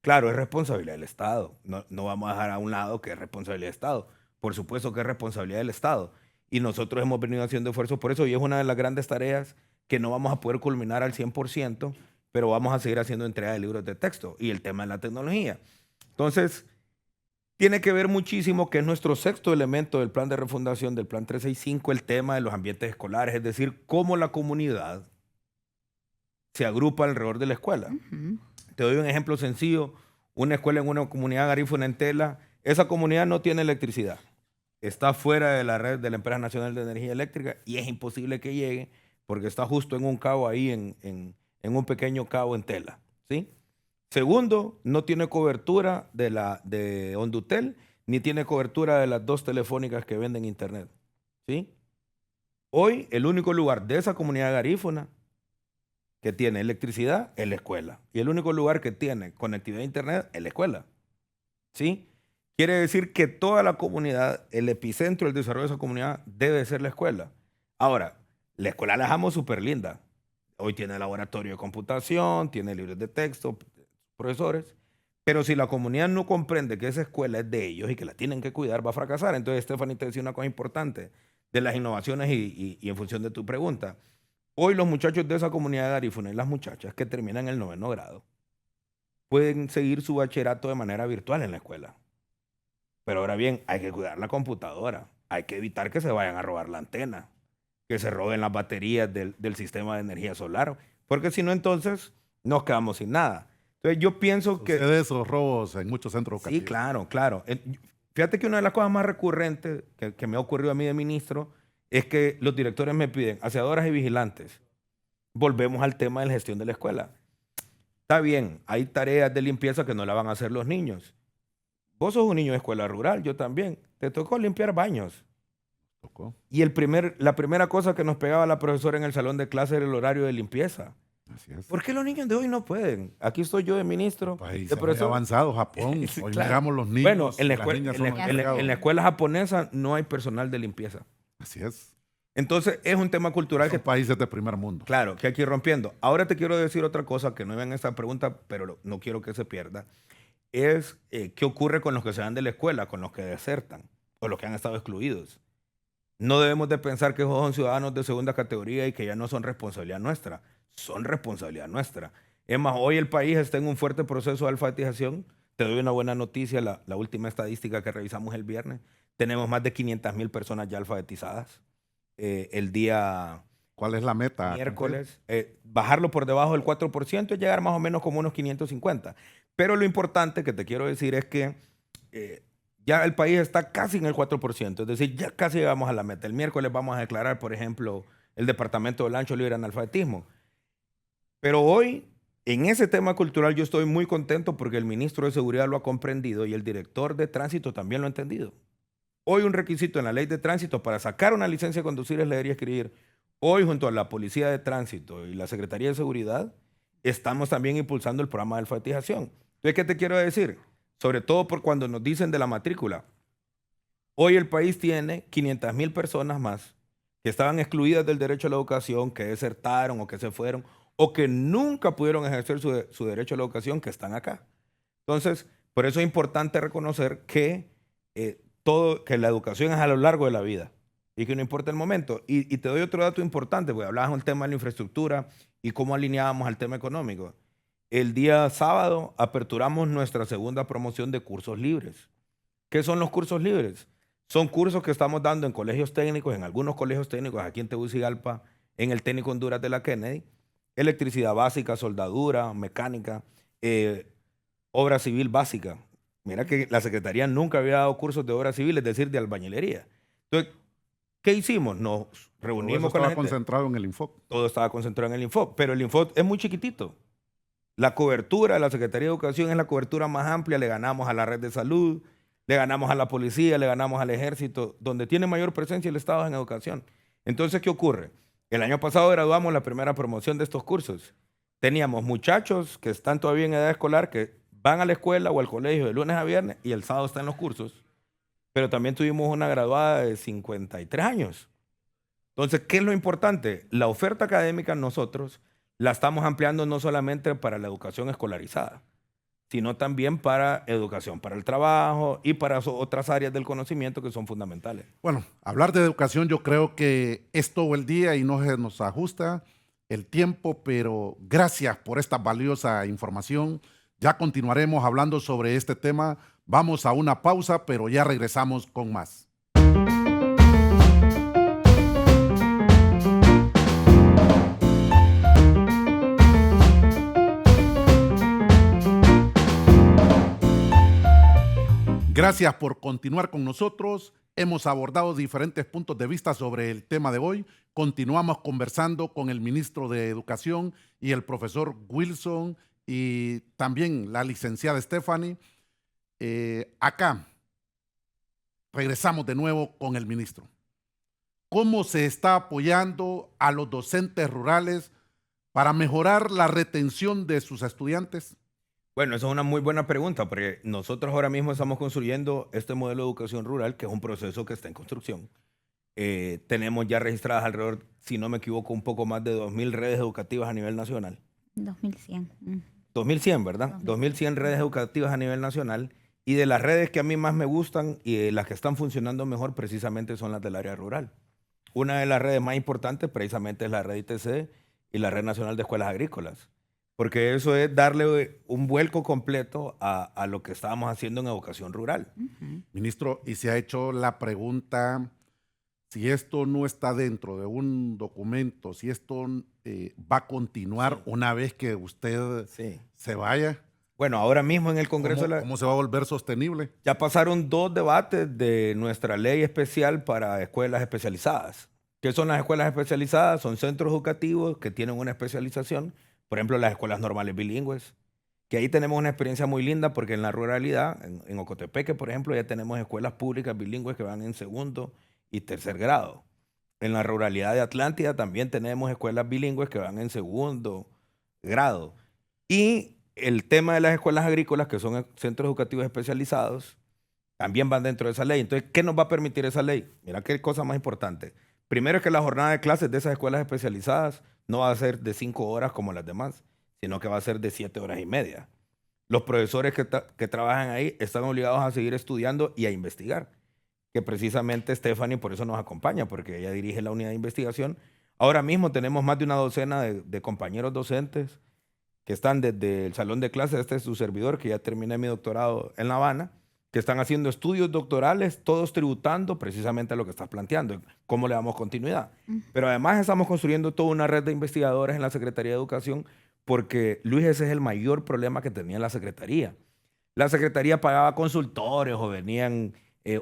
Claro, es responsabilidad del Estado. No vamos a dejar a un lado que es responsabilidad del Estado. Por supuesto que es responsabilidad del Estado. Y nosotros hemos venido haciendo esfuerzos por eso, y es una de las grandes tareas que no vamos a poder culminar al 100%, pero vamos a seguir haciendo entrega de libros de texto y el tema de la tecnología. Entonces, tiene que ver muchísimo, que es nuestro sexto elemento del plan de refundación, del plan 365, el tema de los ambientes escolares, es decir, cómo la comunidad se agrupa alrededor de la escuela. Te doy un ejemplo sencillo. Una escuela en una comunidad garífuna en Tela, esa comunidad no tiene electricidad. Está fuera de la red de la Empresa Nacional de Energía Eléctrica y es imposible que llegue porque está justo en un cabo ahí, en un pequeño cabo en Tela, ¿sí? Segundo, no tiene cobertura de Hondutel, ni tiene cobertura de las 2 telefónicas que venden internet, ¿sí? Hoy, el único lugar de esa comunidad garífuna que tiene electricidad es la escuela. Y el único lugar que tiene conectividad a internet es la escuela, ¿sí? Quiere decir que toda la comunidad, el epicentro del desarrollo de esa comunidad debe ser la escuela. Ahora, la escuela la dejamos súper linda. Hoy tiene laboratorio de computación, tiene libros de texto, profesores. Pero si la comunidad no comprende que esa escuela es de ellos y que la tienen que cuidar, va a fracasar. Entonces, Stephanie te decía una cosa importante de las innovaciones y en función de tu pregunta. Hoy los muchachos de esa comunidad garífuna y las muchachas que terminan el 9º grado pueden seguir su bachillerato de manera virtual en la escuela. Pero ahora bien, hay que cuidar la computadora. Hay que evitar que se vayan a robar la antena, que se roben las baterías del sistema de energía solar, porque si no, entonces nos quedamos sin nada. Entonces yo pienso que... Sucede esos robos en muchos centros educativos. Sí, claro, claro. Fíjate que una de las cosas más recurrentes que me ha ocurrido a mí de ministro es que los directores me piden aseadoras y vigilantes. Volvemos al tema de la gestión de la escuela. Está bien, hay tareas de limpieza que no la van a hacer los niños. Vos sos un niño de escuela rural, yo también. Te tocó limpiar baños. Y la primera cosa que nos pegaba la profesora en el salón de clase era el horario de limpieza. Así es. ¿Por qué los niños de hoy no pueden? Aquí estoy yo de ministro. Países muy avanzados, Japón. Sí, hoy claro. miramos los niños. Bueno, en las niñas son encargados. la escuela japonesa no hay personal de limpieza. Así es. Entonces, es un tema cultural Son países de primer mundo. Claro, que hay que ir rompiendo. Ahora te quiero decir otra cosa que no iba en esta pregunta, pero no quiero que se pierda. Es qué ocurre con los que se van de la escuela, con los que desertan o los que han estado excluidos. No debemos de pensar que esos son ciudadanos de segunda categoría y que ya no son responsabilidad nuestra. Son responsabilidad nuestra. Es más, hoy el país está en un fuerte proceso de alfabetización. Te doy una buena noticia, la última estadística que revisamos el viernes. Tenemos más de 500,000 personas ya alfabetizadas. El día... ¿Cuál es la meta? Miércoles. Bajarlo por debajo del 4% es llegar más o menos como unos 550. Pero lo importante que te quiero decir es que ya el país está casi en el 4%. Es decir, ya casi llegamos a la meta. El miércoles vamos a declarar, por ejemplo, el departamento del Ancho libre de analfabetismo. Pero hoy, en ese tema cultural, yo estoy muy contento porque el ministro de Seguridad lo ha comprendido y el director de tránsito también lo ha entendido. Hoy un requisito en la ley de tránsito para sacar una licencia de conducir es leer y escribir. Hoy, junto a la Policía de Tránsito y la Secretaría de Seguridad, estamos también impulsando el programa de alfabetización. Entonces, ¿qué te quiero decir? Sobre todo por cuando nos dicen de la matrícula. Hoy el país tiene 500,000 personas más que estaban excluidas del derecho a la educación, que desertaron o que se fueron, o que nunca pudieron ejercer su derecho a la educación, que están acá. Entonces, por eso es importante reconocer que, que la educación es a lo largo de la vida y que no importa el momento. Y te doy otro dato importante, porque hablabas del tema de la infraestructura y cómo alineábamos al tema económico. El día sábado aperturamos nuestra segunda promoción de cursos libres. ¿Qué son los cursos libres? Son cursos que estamos dando en colegios técnicos, en algunos colegios técnicos, aquí en Tegucigalpa, en el Técnico Honduras de la Kennedy, electricidad básica, soldadura, mecánica, obra civil básica. Mira que la Secretaría nunca había dado cursos de obra civil, es decir, de albañilería. Entonces, ¿qué hicimos? Nos reunimos con la gente. Todo estaba concentrado en el Infoc. Todo estaba concentrado en el Infoc, pero el Infoc es muy chiquitito. La cobertura de la Secretaría de Educación es la cobertura más amplia. Le ganamos a la red de salud, le ganamos a la policía, le ganamos al ejército, donde tiene mayor presencia el Estado en educación. Entonces, ¿qué ocurre? El año pasado graduamos la primera promoción de estos cursos. Teníamos muchachos que están todavía en edad escolar, que van a la escuela o al colegio de lunes a viernes y el sábado están en los cursos. Pero también tuvimos una graduada de 53 años. Entonces, ¿qué es lo importante? La oferta académica nosotros la estamos ampliando no solamente para la educación escolarizada, sino también para educación para el trabajo y para otras áreas del conocimiento que son fundamentales. Bueno, hablar de educación yo creo que es todo el día y no se nos ajusta el tiempo, pero gracias por esta valiosa información. Ya continuaremos hablando sobre este tema. Vamos a una pausa, pero ya regresamos con más. Gracias por continuar con nosotros. Hemos abordado diferentes puntos de vista sobre el tema de hoy. Continuamos conversando con el ministro de Educación y el profesor Wilson y también la licenciada Stephanie. Acá regresamos de nuevo con el ministro. ¿Cómo se está apoyando a los docentes rurales para mejorar la retención de sus estudiantes? Bueno, esa es una muy buena pregunta, porque nosotros ahora mismo estamos construyendo este modelo de educación rural, que es un proceso que está en construcción. Tenemos ya registradas alrededor, si no me equivoco, un poco más de 2.000 redes educativas a nivel nacional. 2100. 2.100, ¿verdad? 2.100 redes educativas a nivel nacional. Y de las redes que a mí más me gustan y las que están funcionando mejor, precisamente son las del área rural. Una de las redes más importantes precisamente es la red ITC y la Red Nacional de Escuelas Agrícolas. Porque eso es darle un vuelco completo a lo que estábamos haciendo en educación rural. Ministro, y se ha hecho la pregunta, si esto no está dentro de un documento, si esto va a continuar una vez que usted se vaya. Bueno, ahora mismo en el Congreso... ¿Cómo se va a volver sostenible? Ya pasaron 2 debates de nuestra ley especial para escuelas especializadas. ¿Qué son las escuelas especializadas? Son centros educativos que tienen una especialización. Por ejemplo, las escuelas normales bilingües, que ahí tenemos una experiencia muy linda porque en la ruralidad, en Ocotepeque, por ejemplo, ya tenemos escuelas públicas bilingües que van en 2º y 3er grado. En la ruralidad de Atlántida también tenemos escuelas bilingües que van en 2º grado. Y el tema de las escuelas agrícolas, que son centros educativos especializados, también van dentro de esa ley. Entonces, ¿qué nos va a permitir esa ley? Mira qué cosa más importante. Primero es que la jornada de clases de esas escuelas especializadas no va a ser de 5 horas como las demás, sino que va a ser de 7 horas y media. Los profesores que trabajan ahí están obligados a seguir estudiando y a investigar, que precisamente Stephanie por eso nos acompaña, porque ella dirige la unidad de investigación. Ahora mismo tenemos más de una docena de compañeros docentes que están desde el salón de clases, este es su servidor, que ya terminé mi doctorado en La Habana, que están haciendo estudios doctorales, todos tributando precisamente a lo que estás planteando, cómo le damos continuidad. Pero además estamos construyendo toda una red de investigadores en la Secretaría de Educación, porque, Luis, ese es el mayor problema que tenía la Secretaría. La Secretaría pagaba consultores o venían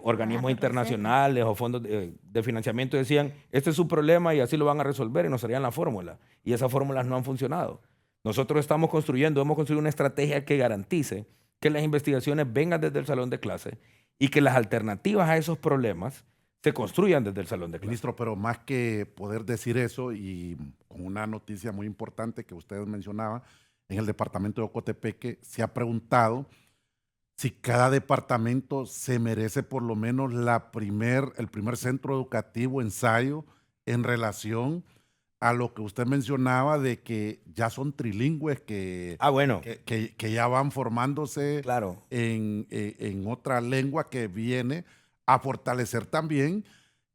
organismos internacionales o fondos de financiamiento y decían, este es su problema y así lo van a resolver y nos harían la fórmula. Y esas fórmulas no han funcionado. Nosotros hemos construido una estrategia que garantice que las investigaciones vengan desde el salón de clase y que las alternativas a esos problemas se construyan desde el salón de clase. Ministro, pero más que poder decir eso y con una noticia muy importante que usted mencionaba, en el departamento de Ocotepeque se ha preguntado si cada departamento se merece por lo menos el primer centro educativo ensayo en relación a lo que usted mencionaba de que ya son trilingües, que ya van formándose en otra lengua que viene a fortalecer también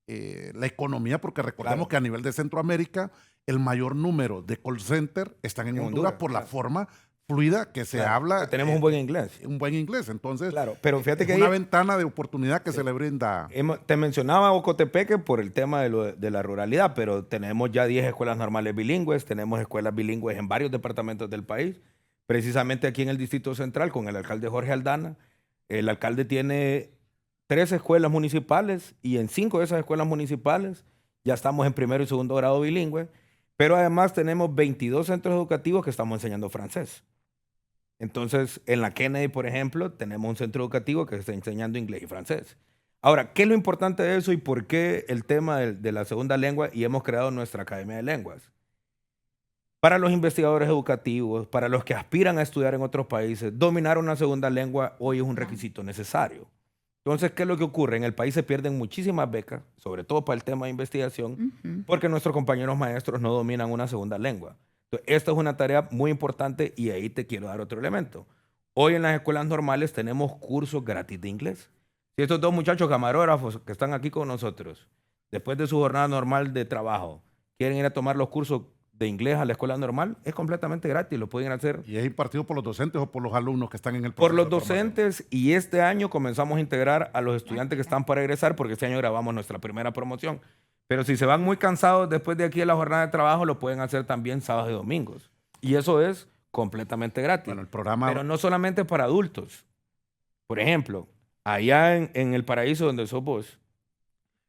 la economía, porque recordemos que a nivel de Centroamérica el mayor número de call center están en Honduras por la forma fluida que se habla. Tenemos un buen inglés. Un buen inglés, entonces pero fíjate que es una ventana de oportunidad que se le brinda. Te mencionaba Ocotepeque por el tema de la ruralidad, pero tenemos ya 10 escuelas normales bilingües, tenemos escuelas bilingües en varios departamentos del país, precisamente aquí en el Distrito Central con el alcalde Jorge Aldana. El alcalde tiene 3 escuelas municipales y en 5 de esas escuelas municipales ya estamos en 1er y 2º grado bilingüe, pero además tenemos 22 centros educativos que estamos enseñando francés. Entonces, en la Kennedy, por ejemplo, tenemos un centro educativo que está enseñando inglés y francés. Ahora, ¿qué es lo importante de eso y por qué el tema de la segunda lengua? Y hemos creado nuestra Academia de Lenguas. Para los investigadores educativos, para los que aspiran a estudiar en otros países, dominar una segunda lengua hoy es un requisito necesario. Entonces, ¿qué es lo que ocurre? En el país se pierden muchísimas becas, sobre todo para el tema de investigación, porque nuestros compañeros maestros no dominan una segunda lengua. Entonces, esta es una tarea muy importante y ahí te quiero dar otro elemento. Hoy en las escuelas normales tenemos cursos gratis de inglés. Si estos 2 muchachos camarógrafos que están aquí con nosotros, después de su jornada normal de trabajo, quieren ir a tomar los cursos de inglés a la escuela normal, es completamente gratis, lo pueden hacer. ¿Y es impartido por los docentes o por los alumnos que están en el proceso? Por los docentes, y este año comenzamos a integrar a los estudiantes que están para egresar, porque este año grabamos nuestra primera promoción. Pero si se van muy cansados después de aquí a la jornada de trabajo, lo pueden hacer también sábados y domingos. Y eso es completamente gratis. Bueno, el programa... Pero no solamente para adultos. Por ejemplo, allá en el paraíso donde sos vos,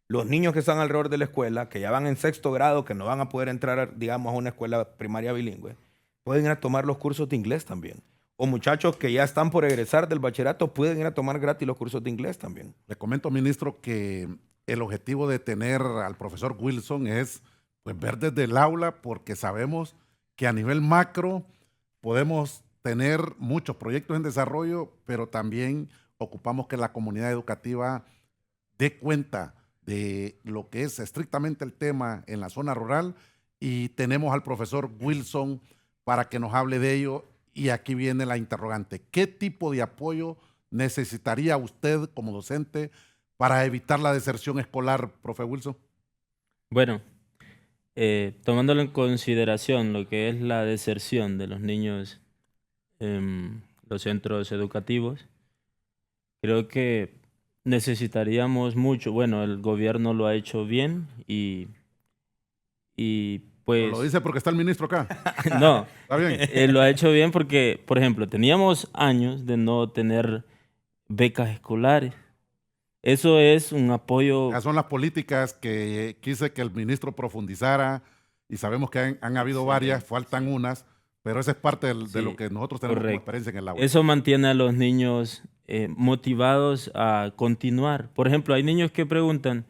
los niños que están alrededor de la escuela, que ya van en 6º grado, que no van a poder entrar, digamos, a una escuela primaria bilingüe, pueden ir a tomar los cursos de inglés también. O muchachos que ya están por egresar del bachillerato pueden ir a tomar gratis los cursos de inglés también. Le comento, ministro, que el objetivo de tener al profesor Wilson es pues, ver desde el aula, porque sabemos que a nivel macro podemos tener muchos proyectos en desarrollo, pero también ocupamos que la comunidad educativa dé cuenta de lo que es estrictamente el tema en la zona rural, y tenemos al profesor Wilson para que nos hable de ello. Y aquí viene la interrogante: ¿qué tipo de apoyo necesitaría usted como docente para evitar la deserción escolar, profe Wilson? Bueno, tomándolo en consideración lo que es la deserción de los niños en los centros educativos, creo que necesitaríamos mucho. Bueno, el gobierno lo ha hecho bien y pues... Lo dice porque está el ministro acá. No, Está bien. lo ha hecho bien porque, por ejemplo, teníamos años de no tener becas escolares. Eso es un apoyo. Esas son las políticas que quise que el ministro profundizara, y sabemos que han habido varias, faltan unas, pero esa es parte de lo Sí, que nosotros tenemos como correcto. experiencia en el aula. Eso mantiene a los niños motivados a continuar. Por ejemplo, hay niños que preguntan,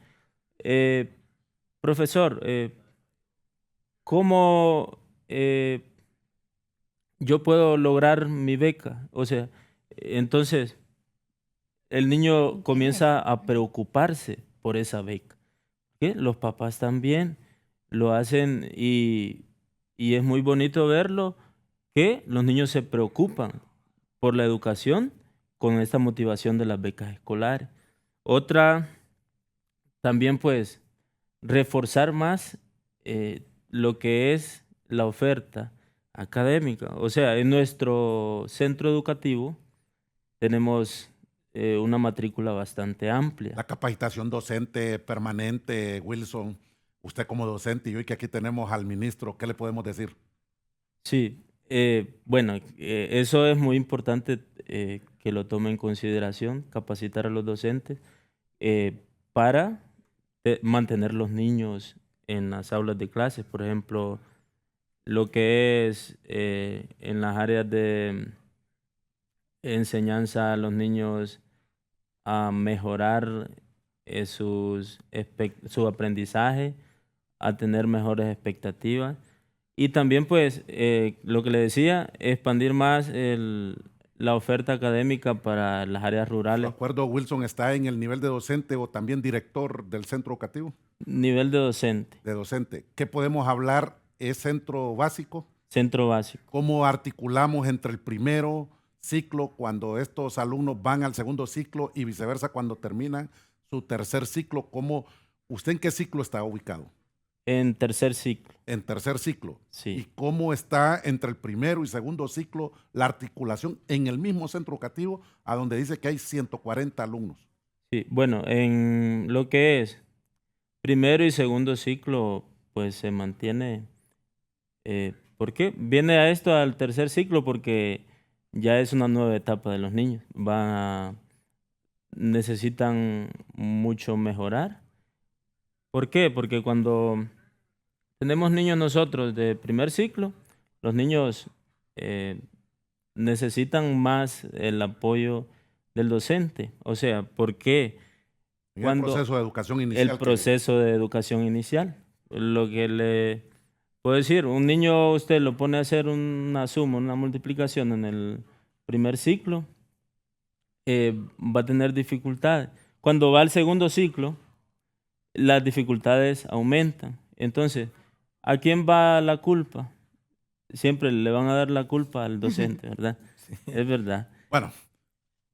profesor, ¿cómo yo puedo lograr mi beca? O sea, entonces el niño comienza a preocuparse por esa beca. ¿Qué? Los papás también lo hacen y es muy bonito verlo, que los niños se preocupan por la educación con esta motivación de las becas escolares. Otra, también pues reforzar más lo que es la oferta académica. O sea, en nuestro centro educativo tenemos una matrícula bastante amplia. La capacitación docente permanente, Wilson, usted como docente y hoy que aquí tenemos al ministro, ¿qué le podemos decir? Sí, bueno, eso es muy importante que lo tome en consideración, capacitar a los docentes para mantener los niños en las aulas de clases. Por ejemplo, lo que es en las áreas de enseñanza a los niños a mejorar su aprendizaje, a tener mejores expectativas. Y también, pues, lo que le decía, expandir más la oferta académica para las áreas ¿De rurales. acuerdo, Wilson está en el nivel de docente o también director del centro educativo? Nivel de docente, De docente. ¿Qué podemos hablar? ¿Es centro básico? centro básico. ¿Cómo articulamos entre el primero ciclo cuando estos alumnos van al segundo ciclo y viceversa cuando terminan su tercer ciclo? ¿Cómo, usted en qué ciclo está ubicado? En tercer ciclo, En tercer ciclo. sí. ¿Y cómo está entre el primero y segundo ciclo la articulación en el mismo centro educativo, a donde dice que hay 140 alumnos? Sí, bueno, en lo que es primero y segundo ciclo, pues se mantiene. ¿Por qué? Viene a esto al tercer ciclo porque ya es una nueva etapa de los niños. Necesitan mucho mejorar. ¿Por qué? Porque cuando tenemos niños nosotros de primer ciclo, los niños necesitan más el apoyo del docente. O sea, ¿por qué? En el proceso de educación inicial. El proceso de educación inicial. Lo que le puedo decir, un niño usted lo pone a hacer una suma, una multiplicación en el primer ciclo, va a tener dificultades. Cuando va al segundo ciclo, las dificultades aumentan. Entonces, ¿a quién va la culpa? Siempre le van a dar la culpa al docente, ¿verdad? Sí. Es verdad. Bueno,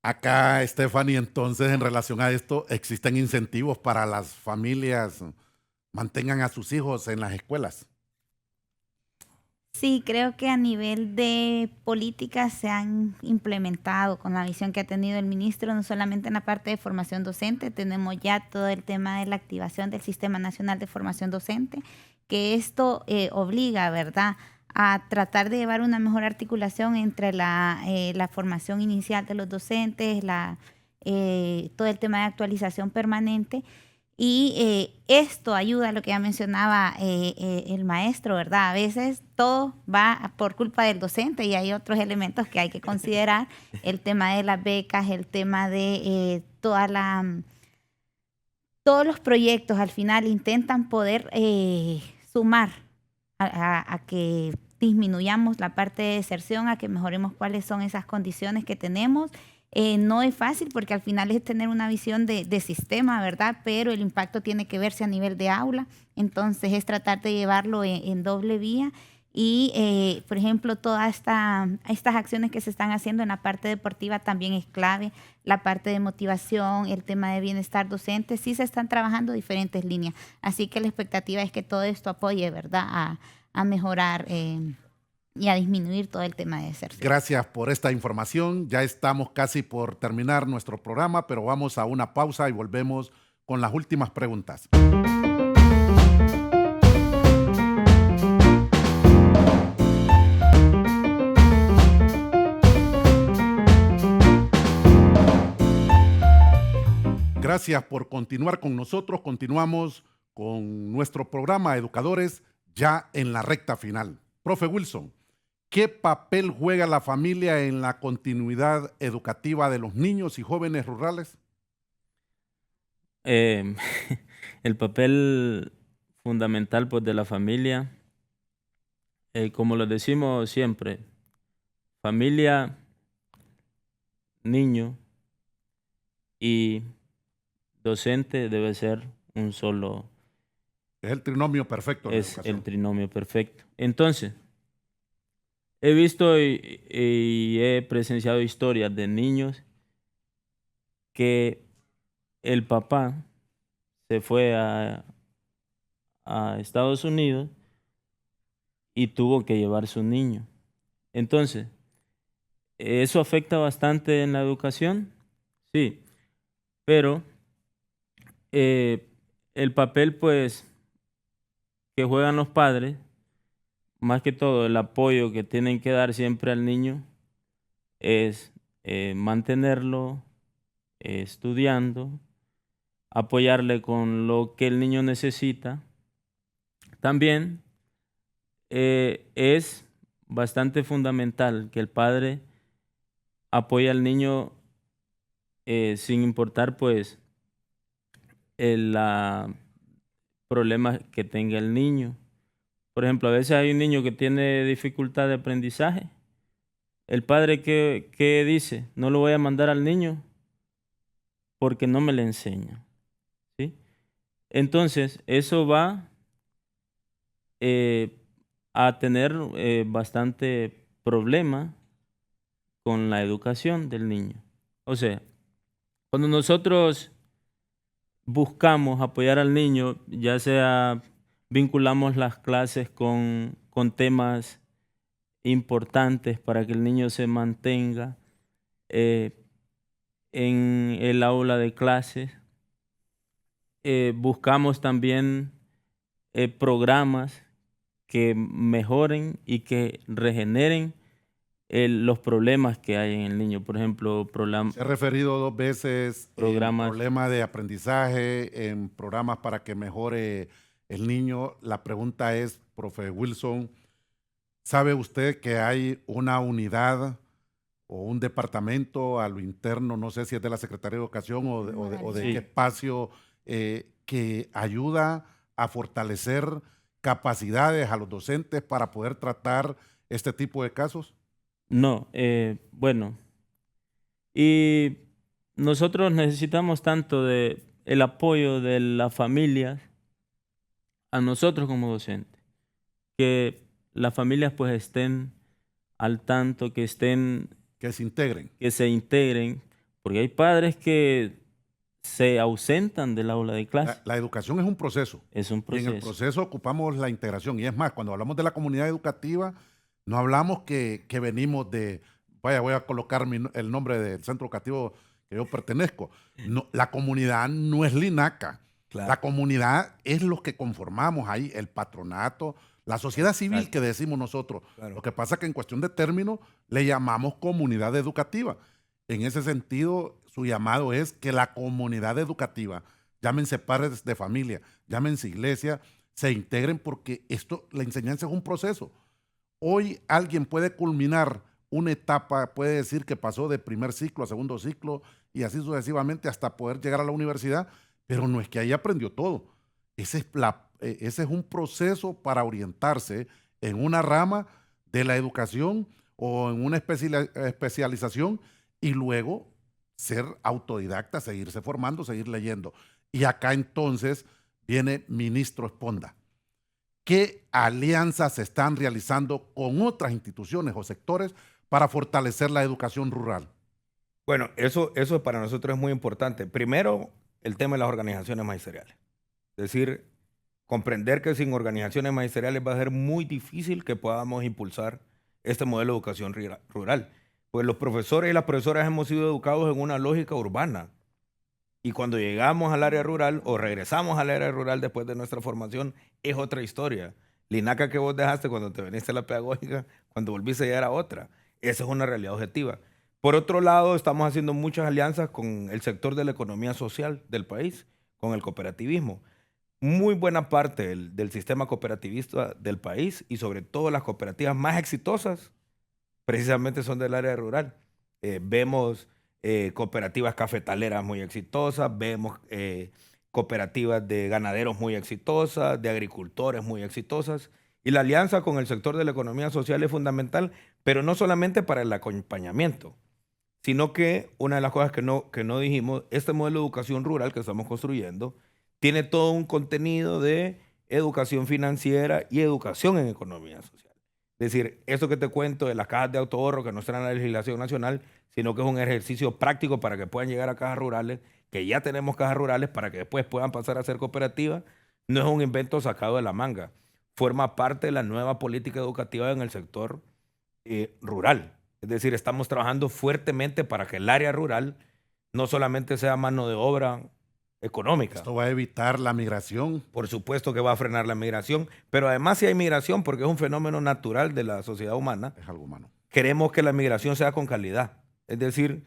acá, Stephanie, entonces, en relación a esto, ¿existen incentivos para las familias mantengan a sus hijos en las escuelas? Sí, creo que a nivel de políticas se han implementado con la visión que ha tenido el ministro, no solamente en la parte de formación docente, tenemos ya todo el tema de la activación del Sistema Nacional de Formación Docente, que esto obliga, ¿verdad?, a tratar de llevar una mejor articulación entre la formación inicial de los docentes, todo el tema de actualización permanente. Y esto ayuda a lo que ya mencionaba el maestro, ¿verdad? A veces todo va por culpa del docente y hay otros elementos que hay que considerar. El tema de las becas, el tema de todos los proyectos al final intentan poder sumar a que disminuyamos la parte de deserción, a que mejoremos cuáles son esas condiciones que tenemos. No es fácil porque al final es tener una visión de sistema, ¿verdad? Pero el impacto tiene que verse a nivel de aula, entonces es tratar de llevarlo en doble vía y, por ejemplo, todas estas acciones que se están haciendo en la parte deportiva también es clave, la parte de motivación, el tema de bienestar docente, sí se están trabajando diferentes líneas, así que la expectativa es que todo esto apoye, ¿verdad?, a mejorar y a disminuir todo el tema de deserción. Gracias por esta información. Ya estamos casi por terminar nuestro programa, pero vamos a una pausa y volvemos con las últimas preguntas. Gracias por continuar con nosotros. Continuamos con nuestro programa Educadores ya en la recta final. Profe Wilson, ¿qué papel juega la familia en la continuidad educativa de los niños y jóvenes rurales? El papel fundamental pues, de la familia, como lo decimos siempre, familia, niño y docente debe ser un solo. Es el trinomio perfecto. Es el trinomio perfecto. Entonces, he visto y he presenciado historias de niños que el papá se fue a Estados Unidos y tuvo que llevar su niño. Entonces, ¿eso afecta bastante en la educación? Sí, pero el papel pues que juegan los padres, más que todo el apoyo que tienen que dar siempre al niño es mantenerlo estudiando, apoyarle con lo que el niño necesita. También es bastante fundamental que el padre apoye al niño sin importar pues problemas que tenga el niño. Por ejemplo, a veces hay un niño que tiene dificultad de aprendizaje. El padre ¿qué dice? No lo voy a mandar al niño porque no me le enseña. ¿Sí? Entonces, eso va a tener bastante problema con la educación del niño. O sea, cuando nosotros buscamos apoyar al niño, ya sea vinculamos las clases con temas importantes para que el niño se mantenga en el aula de clases. Buscamos también programas que mejoren y que regeneren los problemas que hay en el niño. Por ejemplo, Se ha referido 2 veces programas, problema de aprendizaje, en programas para que mejore el niño. La pregunta es, profe Wilson, ¿sabe usted que hay una unidad o un departamento a lo interno, no sé si es de la Secretaría de Educación o de Sí. qué espacio, que ayuda a fortalecer capacidades a los docentes para poder tratar este tipo de casos? No, bueno, y nosotros necesitamos tanto de el apoyo de las familias a nosotros como docentes, que las familias pues estén al tanto, que se integren, porque hay padres que se ausentan del aula de clase. La educación es un proceso. Es un Y en proceso. el proceso ocupamos la integración. Y es más, cuando hablamos de la comunidad educativa, no hablamos que venimos de, voy a colocar el nombre del centro educativo que yo pertenezco. No, la comunidad no es Linaca. Claro. La comunidad es los que conformamos ahí, el patronato, la sociedad civil. Exacto. Que decimos nosotros. Claro. Lo que pasa es que en cuestión de términos le llamamos comunidad educativa. En ese sentido, su llamado es que la comunidad educativa, llámense padres de familia, llámense iglesia, se integren porque la enseñanza es un proceso. Hoy alguien puede culminar una etapa, puede decir que pasó de primer ciclo a segundo ciclo y así sucesivamente hasta poder llegar a la universidad, pero no es que ahí aprendió todo. Ese es un proceso para orientarse en una rama de la educación o en una especialización y luego ser autodidacta, seguirse formando, seguir leyendo. Y acá entonces viene ministro Esponda. ¿Qué alianzas se están realizando con otras instituciones o sectores para fortalecer la educación rural? Bueno, eso para nosotros es muy importante. Primero, el tema de las organizaciones magisteriales. Es decir, comprender que sin organizaciones magisteriales va a ser muy difícil que podamos impulsar este modelo de educación rural. Pues los profesores y las profesoras hemos sido educados en una lógica urbana. Y cuando llegamos al área rural o regresamos al área rural después de nuestra formación, es otra historia. La INACA que vos dejaste cuando te viniste a la pedagógica, cuando volviste ya era otra. Esa es una realidad objetiva. Por otro lado, estamos haciendo muchas alianzas con el sector de la economía social del país, con el cooperativismo. Muy buena parte del sistema cooperativista del país y sobre todo las cooperativas más exitosas precisamente son del área rural. Vemos cooperativas cafetaleras muy exitosas, vemos cooperativas de ganaderos muy exitosas, de agricultores muy exitosas. Y la alianza con el sector de la economía social es fundamental, pero no solamente para el acompañamiento, sino que una de las cosas que no dijimos, este modelo de educación rural que estamos construyendo tiene todo un contenido de educación financiera y educación en economía social. Es decir, eso que te cuento de las cajas de autoahorro que no están en la legislación nacional, sino que es un ejercicio práctico para que puedan llegar a cajas rurales, que ya tenemos cajas rurales para que después puedan pasar a ser cooperativas, no es un invento sacado de la manga. Forma parte de la nueva política educativa en el sector rural. Es decir, estamos trabajando fuertemente para que el área rural no solamente sea mano de obra económica. Esto va a evitar la migración. Por supuesto que va a frenar la migración, pero además si hay migración, porque es un fenómeno natural de la sociedad humana, Es algo humano. queremos que la migración sea con calidad. Es decir,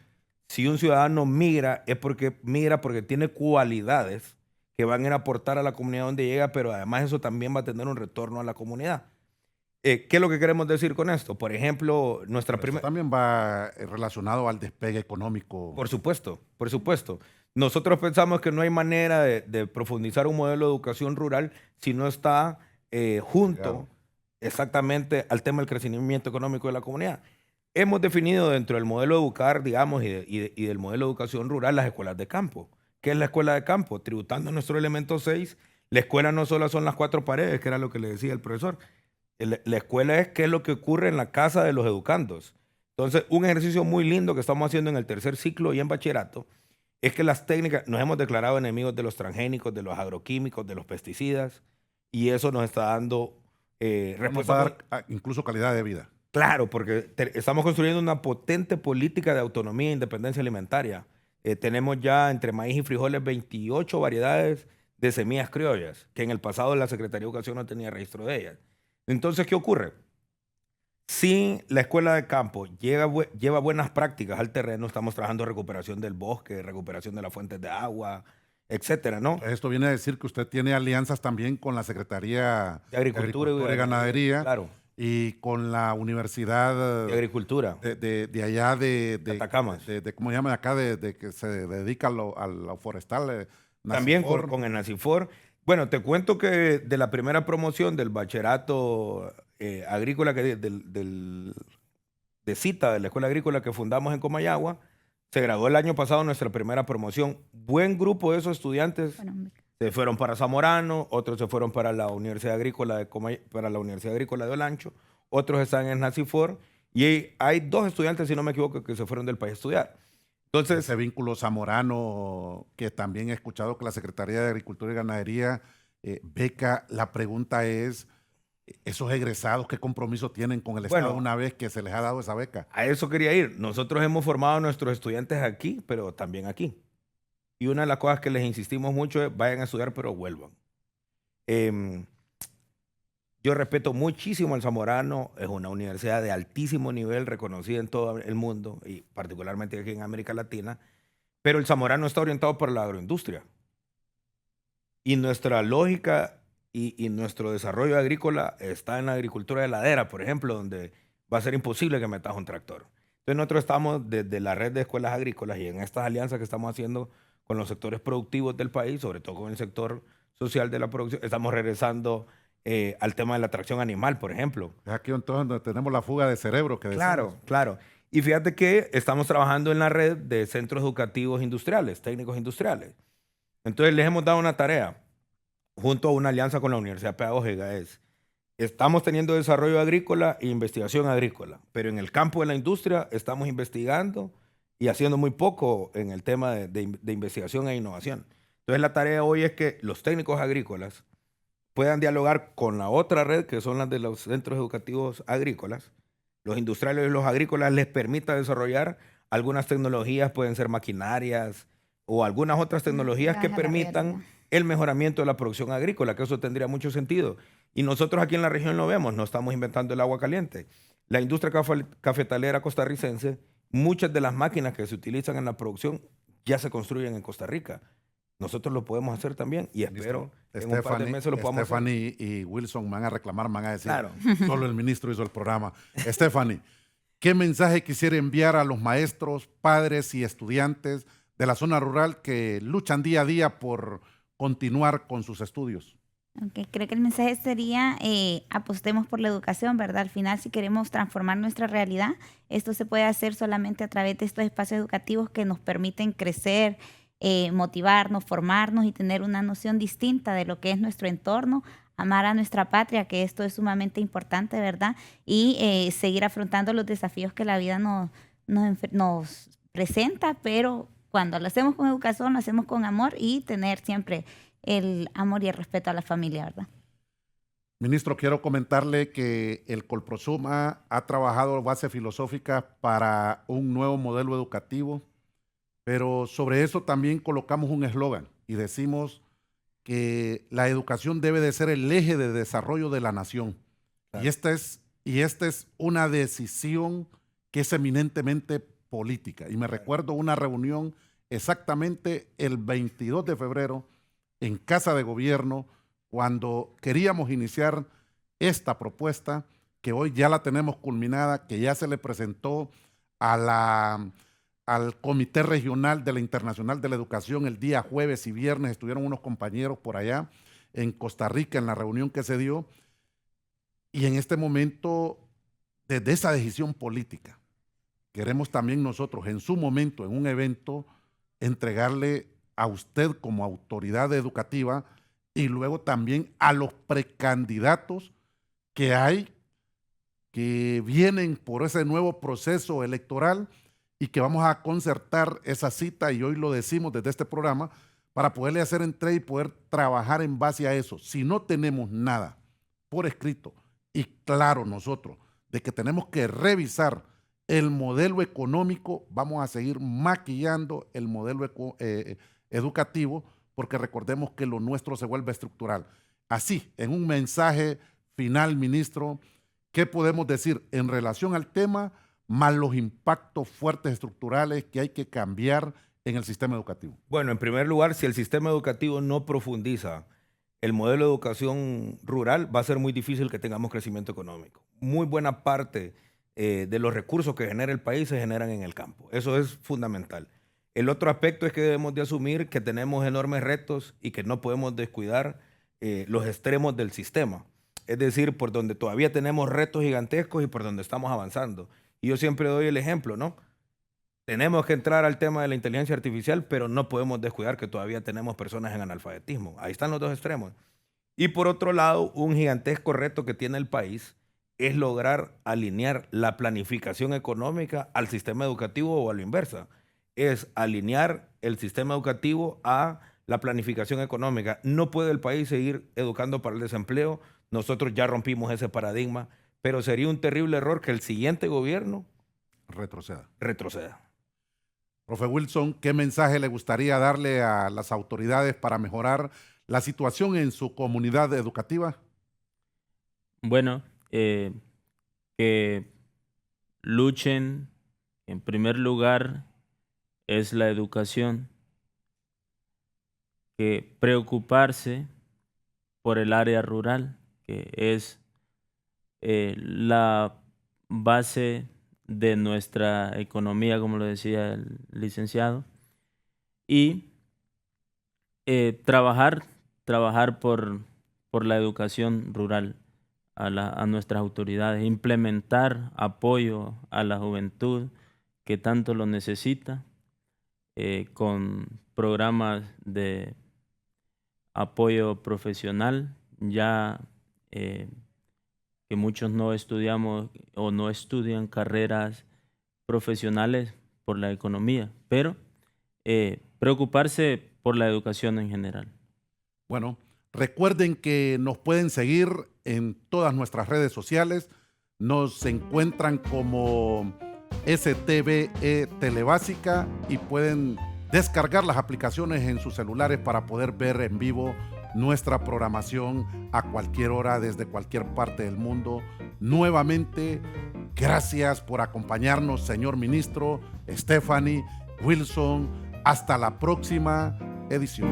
si un ciudadano migra, es porque migra porque tiene cualidades que van a ir a aportar a la comunidad donde llega, pero además eso también va a tener un retorno a la comunidad. ¿Qué es lo que queremos decir con esto? Por ejemplo, nuestra Pero primera... eso también va relacionado al despegue económico. Por supuesto, por supuesto. Nosotros pensamos que no hay manera de profundizar un modelo de educación rural si no está junto Claro. exactamente al tema del crecimiento económico de la comunidad. Hemos definido dentro del modelo de educar, digamos, y del modelo de educación rural las escuelas de campo. ¿Qué es la escuela de campo? Tributando nuestro elemento 6, la escuela no solo son las 4 paredes, que era lo que le decía el profesor. La escuela es qué es lo que ocurre en la casa de los educandos. Entonces, un ejercicio muy lindo que estamos haciendo en el tercer ciclo y en bachillerato es que las técnicas, nos hemos declarado enemigos de los transgénicos, de los agroquímicos, de los pesticidas, y eso nos está dando Nos va respuesta. a dar incluso calidad de vida. Claro, porque estamos construyendo una potente política de autonomía e independencia alimentaria. Tenemos ya entre maíz y frijoles 28 variedades de semillas criollas, que en el pasado la Secretaría de Educación no tenía registro de ellas. Entonces, ¿qué ocurre? Si la escuela de campo lleva buenas prácticas al terreno, estamos trabajando recuperación del bosque, recuperación de las fuentes de agua, etcétera, ¿no? Esto viene a decir que usted tiene alianzas también con la Secretaría De Agricultura y Ganadería Claro, y con la Universidad de Agricultura. de allá de Atacamas. ¿cómo se llama acá? De que se dedica a lo forestal. También Nacifor. con el Nacifor. Bueno, te cuento que de la primera promoción del bachillerato agrícola, de cita de la escuela agrícola que fundamos en Comayagua, se graduó el año pasado nuestra primera promoción. Buen grupo de esos estudiantes se fueron para Zamorano, otros se fueron para la Universidad Agrícola para la Universidad Agrícola de Olancho, otros están en Nacifor y hay 2 estudiantes, si no me equivoco, que se fueron del país a estudiar. Entonces, Ese vínculo zamorano que también he escuchado que la Secretaría de Agricultura y Ganadería beca, la pregunta es, esos egresados, ¿qué compromiso tienen con el Estado una vez que se les ha dado esa beca? a eso quería ir. Nosotros hemos formado a nuestros estudiantes aquí, pero también aquí. Y una de las cosas que les insistimos mucho es vayan a estudiar, pero vuelvan. Yo respeto muchísimo al Zamorano, es una universidad de altísimo nivel, reconocida en todo el mundo y particularmente aquí en América Latina, pero el Zamorano está orientado para la agroindustria. Y nuestra lógica y nuestro desarrollo agrícola está en la agricultura de ladera, por ejemplo, donde va a ser imposible que metas un tractor. Entonces nosotros estamos desde la red de escuelas agrícolas y en estas alianzas que estamos haciendo con los sectores productivos del país, sobre todo con el sector social de la producción, estamos regresando al tema de la tracción animal, por ejemplo. Es aquí entonces donde tenemos la fuga de cerebro que decimos. Claro, claro. Y fíjate que estamos trabajando en la red de centros educativos industriales, técnicos industriales. Entonces les hemos dado una tarea, junto a una alianza con la Universidad Pedagógica, estamos teniendo desarrollo agrícola e investigación agrícola, pero en el campo de la industria estamos investigando y haciendo muy poco en el tema de investigación e innovación. Entonces la tarea hoy es que los técnicos agrícolas puedan dialogar con la otra red, que son las de los centros educativos agrícolas. Los industriales y los agrícolas les permita desarrollar algunas tecnologías, pueden ser maquinarias o algunas otras tecnologías que permitan el mejoramiento de la producción agrícola, que eso tendría mucho sentido. Y nosotros aquí en la región lo vemos, no estamos inventando el agua caliente. La industria cafetalera costarricense, muchas de las máquinas que se utilizan en la producción ya se construyen en Costa Rica. Nosotros lo podemos hacer también y espero que en un par de meses lo podamos hacer. Stephanie y Wilson me van a reclamar, me van a decir, Claro. solo el ministro hizo el programa. Stephanie, ¿qué mensaje quisiera enviar a los maestros, padres y estudiantes de la zona rural que luchan día a día por continuar con sus estudios? Okay, creo que el mensaje sería apostemos por la educación, ¿verdad? Al final, si queremos transformar nuestra realidad, esto se puede hacer solamente a través de estos espacios educativos que nos permiten crecer, motivarnos, formarnos y tener una noción distinta de lo que es nuestro entorno, amar a nuestra patria, que esto es sumamente importante, ¿verdad? Y seguir afrontando los desafíos que la vida nos presenta, pero cuando lo hacemos con educación, lo hacemos con amor y tener siempre el amor y el respeto a la familia, ¿verdad? Ministro, quiero comentarle que el Colprosuma ha trabajado base filosófica para un nuevo modelo educativo, pero sobre eso también colocamos un eslogan y decimos que la educación debe de ser el eje de desarrollo de la nación. Claro. Y esta es una decisión que es eminentemente política. Y me recuerdo una reunión exactamente el 22 de febrero en Casa de Gobierno, cuando queríamos iniciar esta propuesta, que hoy ya la tenemos culminada, que ya se le presentó al Comité Regional de la Internacional de la Educación el día jueves y viernes. Estuvieron unos compañeros por allá en Costa Rica en la reunión que se dio. Y en este momento, desde esa decisión política, queremos también nosotros, en su momento, en un evento, entregarle a usted como autoridad educativa y luego también a los precandidatos que hay, que vienen por ese nuevo proceso electoral y que vamos a concertar esa cita, y hoy lo decimos desde este programa, para poderle hacer entrega y poder trabajar en base a eso. Si no tenemos nada por escrito y claro nosotros de que tenemos que revisar el modelo económico, vamos a seguir maquillando el modelo educativo, porque recordemos que lo nuestro se vuelve estructural. Así, en un mensaje final, ministro, ¿qué podemos decir en relación al tema, más los impactos fuertes estructurales que hay que cambiar en el sistema educativo? Bueno, en primer lugar, si el sistema educativo no profundiza el modelo de educación rural, va a ser muy difícil que tengamos crecimiento económico. Muy buena parte de los recursos que genera el país se generan en el campo. Eso es fundamental. El otro aspecto es que debemos de asumir que tenemos enormes retos y que no podemos descuidar los extremos del sistema. Es decir, por donde todavía tenemos retos gigantescos y por donde estamos avanzando. Y yo siempre doy el ejemplo, ¿no? Tenemos que entrar al tema de la inteligencia artificial, pero no podemos descuidar que todavía tenemos personas en analfabetismo. Ahí están los dos extremos. Y por otro lado, un gigantesco reto que tiene el país es lograr alinear la planificación económica al sistema educativo o a la inversa. Es alinear el sistema educativo a la planificación económica. No puede el país seguir educando para el desempleo. Nosotros ya rompimos ese paradigma, pero sería un terrible error que el siguiente gobierno retroceda. Profe Wilson, ¿qué mensaje le gustaría darle a las autoridades para mejorar la situación en su comunidad educativa? Bueno, que luchen, en primer lugar, es la educación, que preocuparse por el área rural, que es la base de nuestra economía, como lo decía el licenciado, y trabajar por la educación rural a nuestras autoridades, implementar apoyo a la juventud que tanto lo necesita, con programas de apoyo profesional, ya que muchos no estudiamos o no estudian carreras profesionales por la economía, pero preocuparse por la educación en general. Bueno, recuerden que nos pueden seguir en todas nuestras redes sociales. Nos encuentran como STVE Telebásica y pueden descargar las aplicaciones en sus celulares para poder ver en vivo nuestra programación a cualquier hora desde cualquier parte del mundo. Nuevamente, gracias por acompañarnos, señor ministro, Stephanie, Wilson. Hasta la próxima edición.